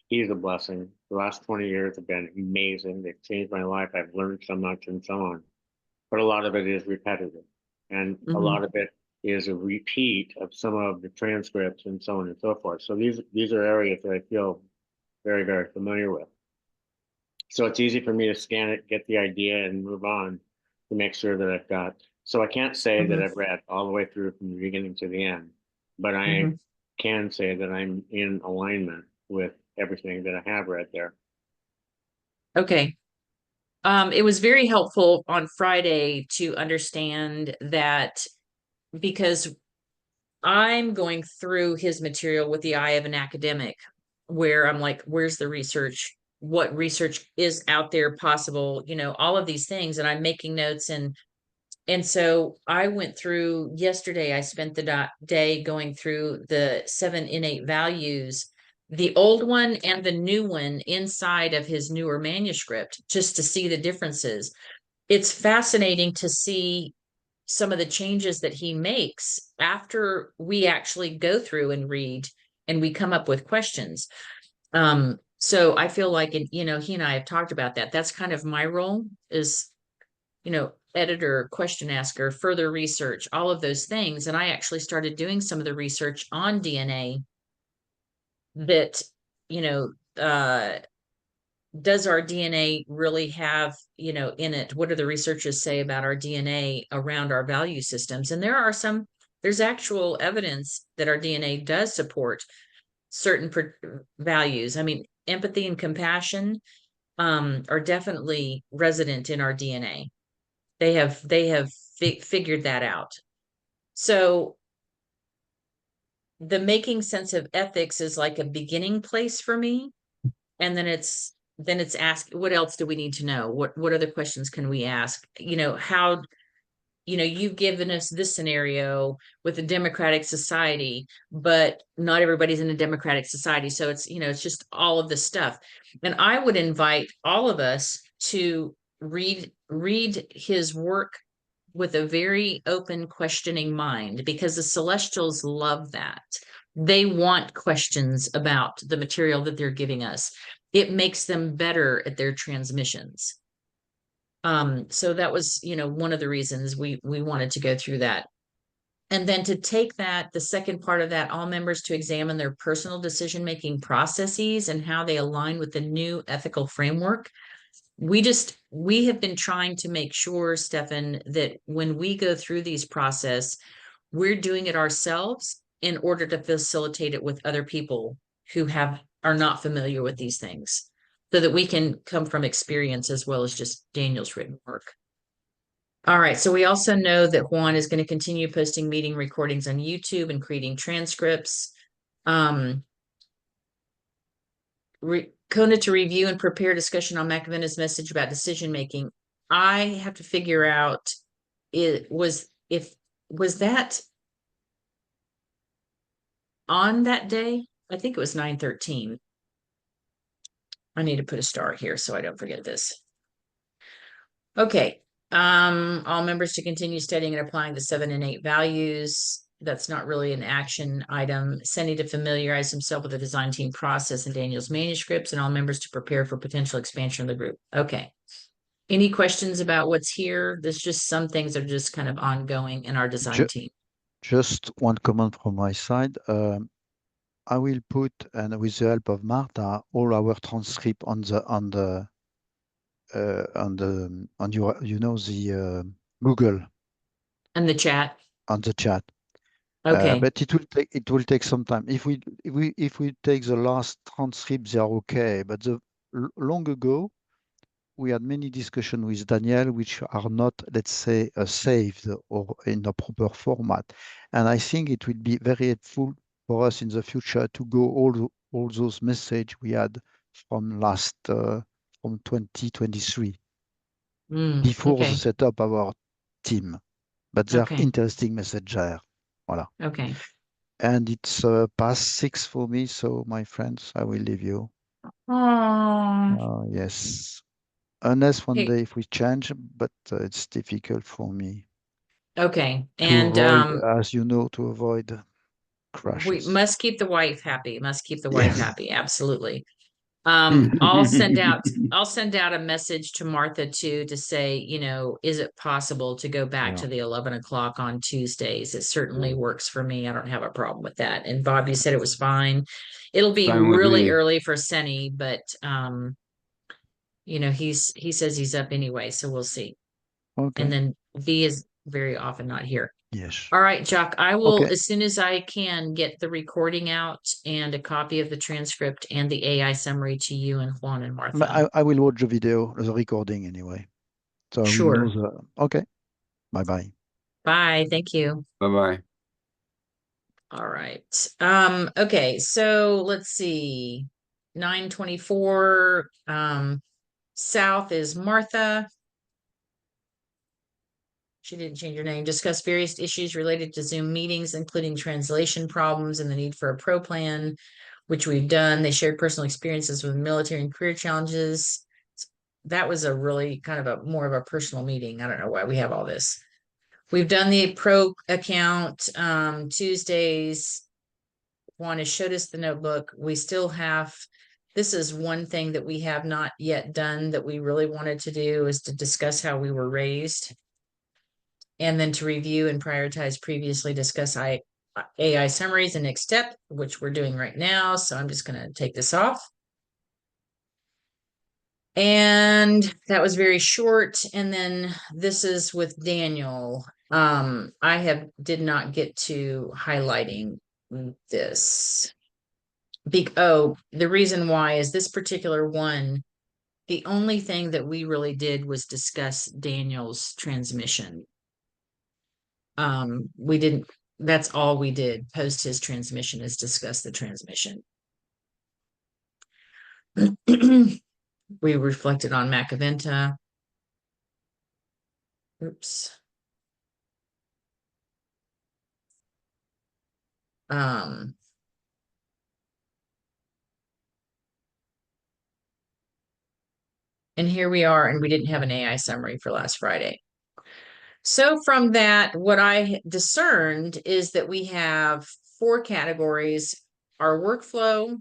he's a blessing. The last 20 years have been amazing. They've changed my life. I've learned so much and so on. But a lot of it is repetitive. And a Mhm. lot of it is a repeat of some of the transcripts and so on and so forth. So these are areas that I feel very, very familiar with. So it's easy for me to scan it, get the idea, and move on to make sure that I've got. So I can't say that Mhm. I've read all the way through from the beginning to the end, but I Mhm. can say that I'm in alignment with everything that I have read there. Okay. It was very helpful on Friday to understand that, because I'm going through his material with the eye of an academic, where I'm like, where's the research? What research is out there possible? All of these things, and I'm making notes. And so I went through yesterday, I spent the day going through the 7 innate values, the old one and the new one inside of his newer manuscript, just to see the differences. It's fascinating to see some of the changes that he makes after we actually go through and read and we come up with questions. So I feel like, he and I have talked about that. That's kind of my role, is, editor, question asker, further research, all of those things. And I actually started doing some of the research on DNA that, you know, uh, does our DNA really have, in it? What do the researchers say about our DNA around our value systems? And there's actual evidence that our DNA does support certain values. I mean, empathy and compassion are definitely resident in our DNA. They have figured that out. So the Making Sense of Ethics is like a beginning place for me, and then it's ask, what else do we need to know? What other questions can we ask? How, you've given us this scenario with a democratic society, but not everybody's in a democratic society. So it's just all of this stuff. And I would invite all of us to read his work with a very open, questioning mind, because the celestials love that. They want questions about the material that they're giving us. It makes them better at their transmissions. So that was, one of the reasons we wanted to go through that. And then to take that, the second part of that, all members to examine their personal decision-making processes and how they align with the new ethical framework. We have been trying to make sure, Steffen, that when we go through these process, we're doing it ourselves in order to facilitate it with other people who are not familiar with these things, so that we can come from experience as well as just Daniel's written work. All right, so we also know that Juan is going to continue posting meeting recordings on YouTube and creating transcripts. Kona to review and prepare discussion on Macavina's message about decision making. I have to figure out was that on that day? I think it was 9/13. I need to put a star here so I don't forget this. Okay. All members to continue studying and applying the 7 and 8 values. That's not really an action item. Sending to familiarize himself with the design team process and Daniel's manuscripts, and all members to prepare for potential expansion of the group. Okay. Any questions about what's here? There's just some things that are just kind of ongoing in our design team. Just one comment from my side. I will put, and with the help of Marta, all our transcript on your, the Google And the chat. on the chat. Okay. But it will take some time. If we take the last transcript, they are okay. But long ago, we had many discussions with Daniel, which are not, let's say, saved or in a proper format. And I think it will be very helpful for us in the future to go all those messages we had from from 2023 before Okay. the setup of our team. But they are Okay. interesting messages there. Voilà. Okay. And it's past 6 for me, so my friends, I will leave you. Yes. Unless one Hey. day if we change, but it's difficult for me Okay. to And avoid, as you know, to avoid we crashes. must keep the wife happy. Must keep the wife Yes. happy. Absolutely. I'll send out a message to Martha too to say, is it possible to go back to the 11 o'clock on Tuesdays? It certainly works for me. I don't have a problem with that. And Bobby said it was fine. It'll be Fine with really me. early for Senny, but he says he's up anyway, so we'll see. Okay. And then V is very often not here. Yes. All right, Jacques, I will, Okay. as soon as I can, get the recording out and a copy of the transcript and the AI summary to you and Juan and Martha. I will watch the video, the recording anyway. So I will Sure. know okay. Bye-bye. Bye. Thank you. Bye-bye. All right. Okay, so let's see. 9:24. South is Martha. She didn't change her name. Discuss various issues related to Zoom meetings, including translation problems and the need for a pro plan, which we've done. They shared personal experiences with military and career challenges. That was a really kind of more of a personal meeting. I don't know why we have all this. We've done the pro account Tuesdays. Juan has showed us the notebook. We still have, this is one thing that we have not yet done that we really wanted to do, is to discuss how we were raised. And then to review and prioritize previously discussed AI summaries and next step, which we're doing right now. So I'm just going to take this off. And that was very short. And then this is with Daniel. I did not get to highlighting this. The reason why is this particular one, the only thing that we really did was discuss Daniel's transmission. That's all we did post his transmission, is discuss the transmission. We reflected on Macaventa. Oops. And here we are, and we didn't have an AI summary for last Friday. So from that, what I discerned is that we have 4 categories: our workflow,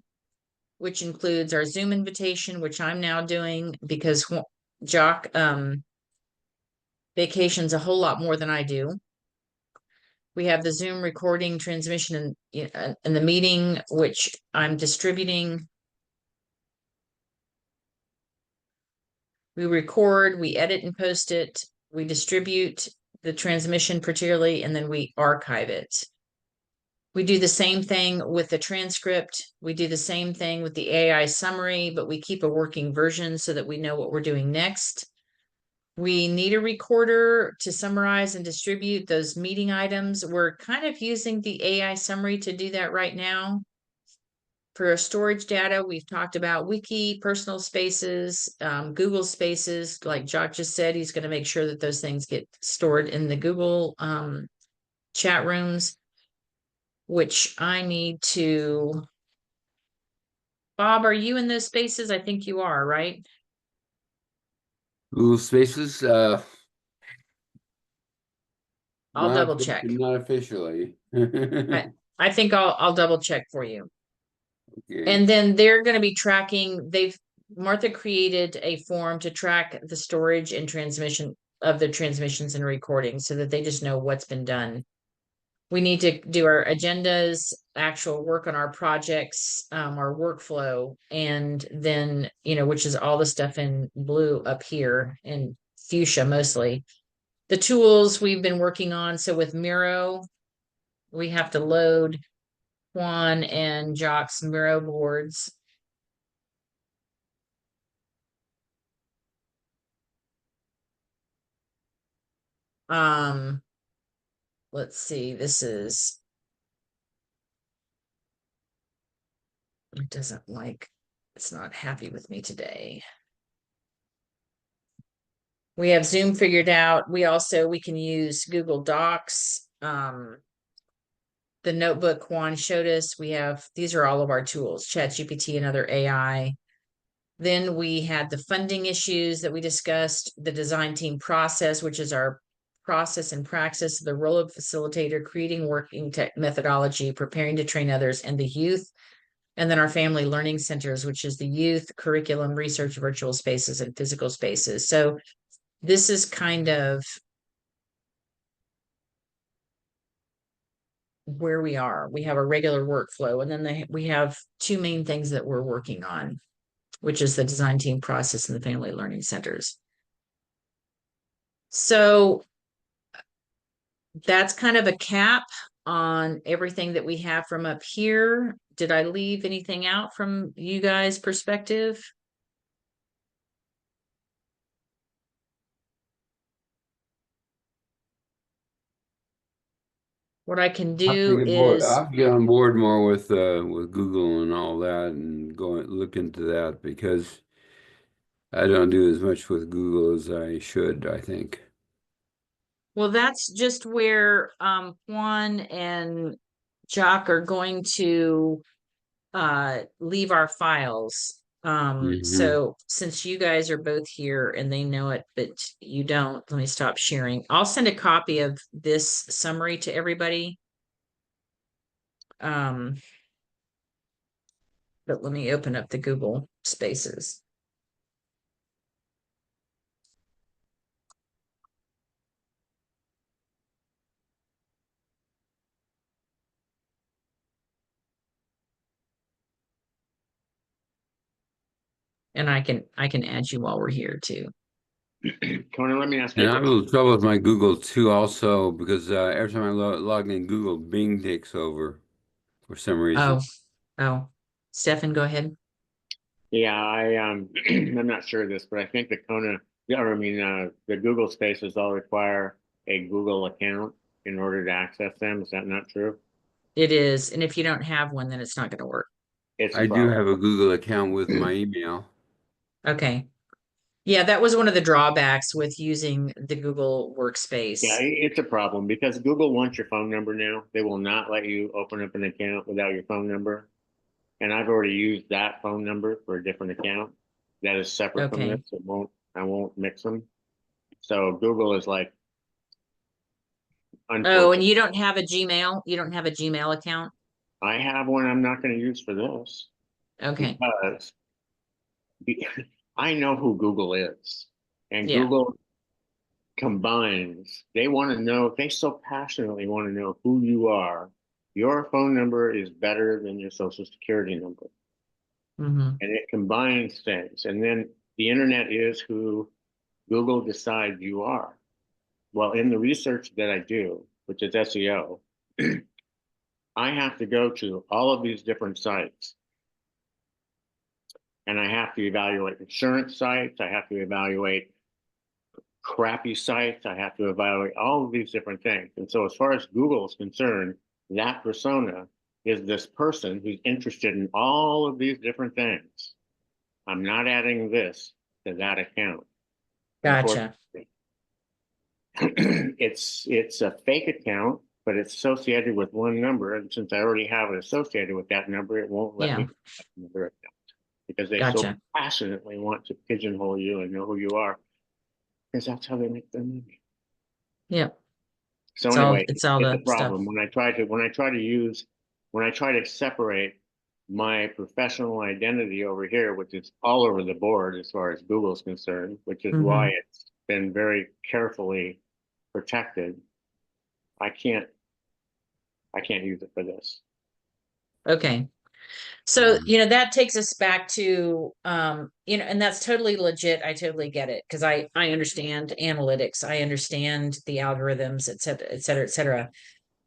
which includes our Zoom invitation, which I'm now doing because Jacques vacations a whole lot more than I do. We have the Zoom recording, transmission, and the meeting, which I'm distributing. We record, we edit and post it, we distribute the transmission particularly, and then we archive it. We do the same thing with the transcript. We do the same thing with the AI summary, but we keep a working version so that we know what we're doing next. We need a recorder to summarize and distribute those meeting items. We're kind of using the AI summary to do that right now for storage data, we've talked about Wiki, personal spaces, Google Spaces. Like Jacques just said, he's going to make sure that those things get stored in the Google chat rooms, which I need to. Bob, are you in those spaces? I think you are, right? Google Spaces, I'll double check. not officially. I think I'll double check for you. Okay. And then they're going to be tracking, Martha created a form to track the storage and transmission of the transmissions and recordings so that they just know what's been done. We need to do our agendas, actual work on our projects, our workflow, and then, which is all the stuff in blue up here and fuchsia mostly. The tools we've been working on. So with Miro, we have to load Juan and Jacques' Miro boards. Let's see, it it's not happy with me today. We have Zoom figured out. We can use Google Docs. The notebook Juan showed us, these are all of our tools, ChatGPT and other AI. Then we had the funding issues that we discussed, the design team process, which is our process and praxis, the role of facilitator, creating working methodology, preparing to train others, and the youth. And then our family learning centers, which is the youth, curriculum, research, virtual spaces, and physical spaces. So this is kind of where we are. We have a regular workflow, and then we have two main things that we're working on, which is the design team process and the family learning centers. So that's kind of a cap on everything that we have from up here. Did I leave anything out from you guys' perspective? What I can do is I'll get on board more with Google and all that and go and look into that because I don't do as much with Google as I should, I think. well, that's just where Juan and Jacques are going to leave our files. So since you guys are both here and they know it, but you don't, let me stop sharing. I'll send a copy of this summary to everybody. But let me open up the Google Spaces. And I can add you while we're here too. Kona, let me ask you. And I have a little trouble with my Google too, also because every time I log in Google, Bing takes over for some reason. Oh, Steffen, go ahead. Yeah, I'm not sure of this, but I think the Google Spaces all require a Google account in order to access them. Is that not true? It is, and if you don't have one, then it's not going to work. It's I do have a Google account with my email. Okay. Yeah, that was one of the drawbacks with using the Google Workspace. Yeah, it's a problem because Google wants your phone number now. They will not let you open up an account without your phone number. And I've already used that phone number for a different account that is separate from this. I won't mix them. So Google is like, oh, and you don't have a Gmail? You don't have a Gmail account? I have one I'm not going to use for this. Okay. Because I know who Google is. And Yeah. Google combines, they so passionately want to know who you are. Your phone number is better than your social security number. Mm-hmm. And it combines things. And then the internet is who Google decides you are. Well, in the research that I do, which is SEO, I have to go to all of these different sites. And I have to evaluate insurance sites. I have to evaluate crappy sites. I have to evaluate all of these different things. And so as far as Google is concerned, that persona is this person who's interested in all of these different things. I'm not adding this to that account. Gotcha. It's a fake account, but it's associated with one number. And since I already have it associated with that number, it won't let Yeah. me add another account because they so Gotcha. passionately want to pigeonhole you and know who you are. Because that's how they make their money. Yeah. So It's all- anyway, it's all it's the a problem when I try to separate my professional identity over here, which is all over the board as far as Google's concerned, which is why it's been very carefully protected. I can't use it for this. Okay. So, that takes us back to, and that's totally legit. I totally get it because I understand analytics. I understand the algorithms, et cetera, et cetera, et cetera.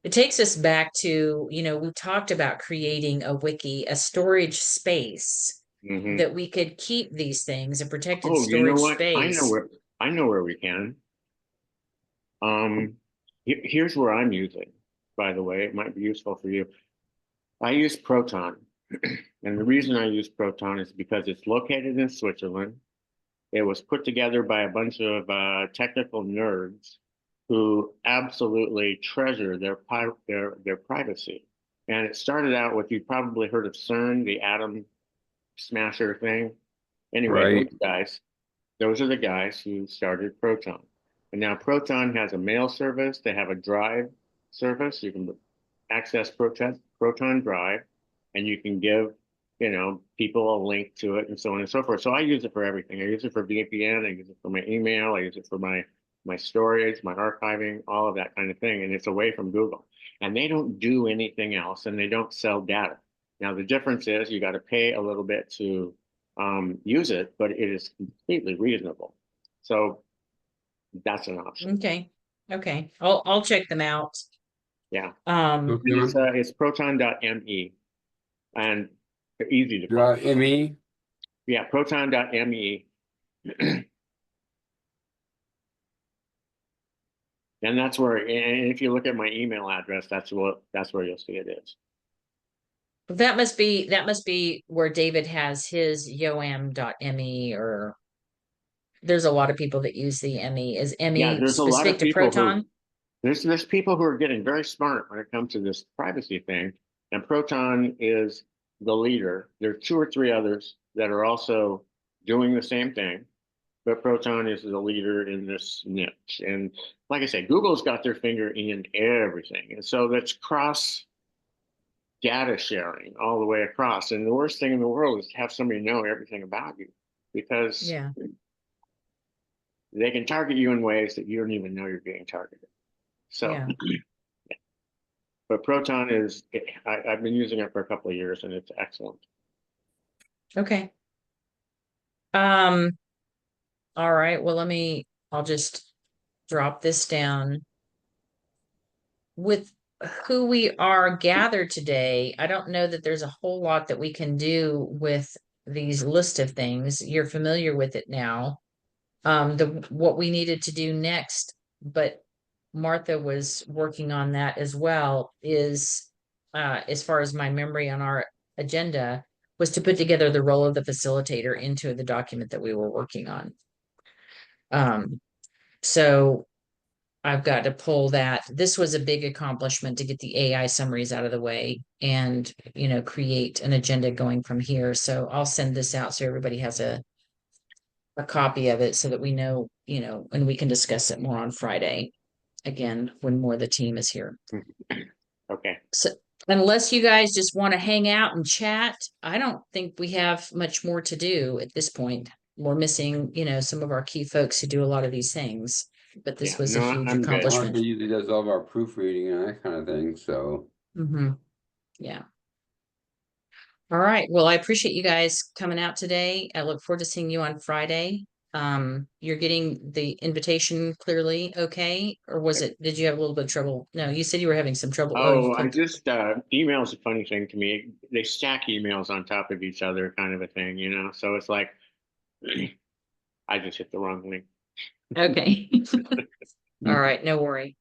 It takes us back to, we talked about creating a wiki, a storage space that we could keep these things, a protected Oh, you know storage what? space. I know where we can. Here's where I'm using, by the way, it might be useful for you. I use Proton. And the reason I use Proton is because it's located in Switzerland. It was put together by a bunch of technical nerds who absolutely treasure their privacy. And it started out with, you probably heard of CERN, the atom smasher thing. Anyway, Right. those are the guys who started Proton. And now Proton has a mail service. They have a drive service. You can access Proton Drive, and you can give, people a link to it and so on and so forth. So I use it for everything. I use it for VPN. I use it for my email. I use it for my storage, my archiving, all of that kind of thing. And it's away from Google. And they don't do anything else, and they don't sell data. Now, the difference is you got to pay a little bit to use it, but it is completely reasonable. So that's an option. Okay. I'll check them out. Yeah. Um, It's proton.me, and they're easy to find. .me. Yeah, proton.me. And that's where, and if you look at my email address, that's where you'll see it is. that must be where David has his yoam.me, or there's a lot of people that use the ME. Is Yeah, ME there's a lot of specific to people Proton? there's people who are getting very smart when it comes to this privacy thing, and Proton is the leader. There are 2 or 3 others that are also doing the same thing, but Proton is the leader in this niche. And like I said, Google's got their finger in everything, and so that's cross data sharing all the way across. And the worst thing in the world is to have somebody know everything about you, because Yeah. they can target you in ways that you don't even know you're being targeted. So, Yeah. but Proton I've been using it for a couple of years, and it's excellent. Okay. All right. Well, I'll just drop this down. With who we are gathered today, I don't know that there's a whole lot that we can do with these list of things. You're familiar with it now. What we needed to do next, but Martha was working on that as well, is as far as my memory on our agenda, was to put together the role of the facilitator into the document that we were working on. So I've got to pull that. This was a big accomplishment to get the AI summaries out of the way and, create an agenda going from here. So I'll send this out so everybody has a copy of it so that we know, and we can discuss it more on Friday, again, when more of the team is here. Okay. So unless you guys just want to hang out and chat, I don't think we have much more to do at this point. We're missing, some of our key folks who do a lot of these things, but this was a huge I'm good. accomplishment. Martha usually does all of our proofreading and that kind of thing, so. Yeah. All right. Well, I appreciate you guys coming out today. I look forward to seeing you on Friday. You're getting the invitation clearly okay? Or did you have a little bit of trouble? No, you said you were having some trouble. Oh, I just, email's a funny thing to me. They stack emails on top of each other, kind of a thing, so it's like, I just hit the wrong link. Okay. All right. No worry.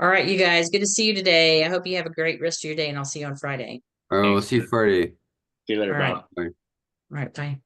All right, you guys, good to see you today. I hope you have a great rest of your day, and I'll see you on Friday. All right, we'll Thanks. see you Friday. See you later, All right. Bob. Bye. All right, bye.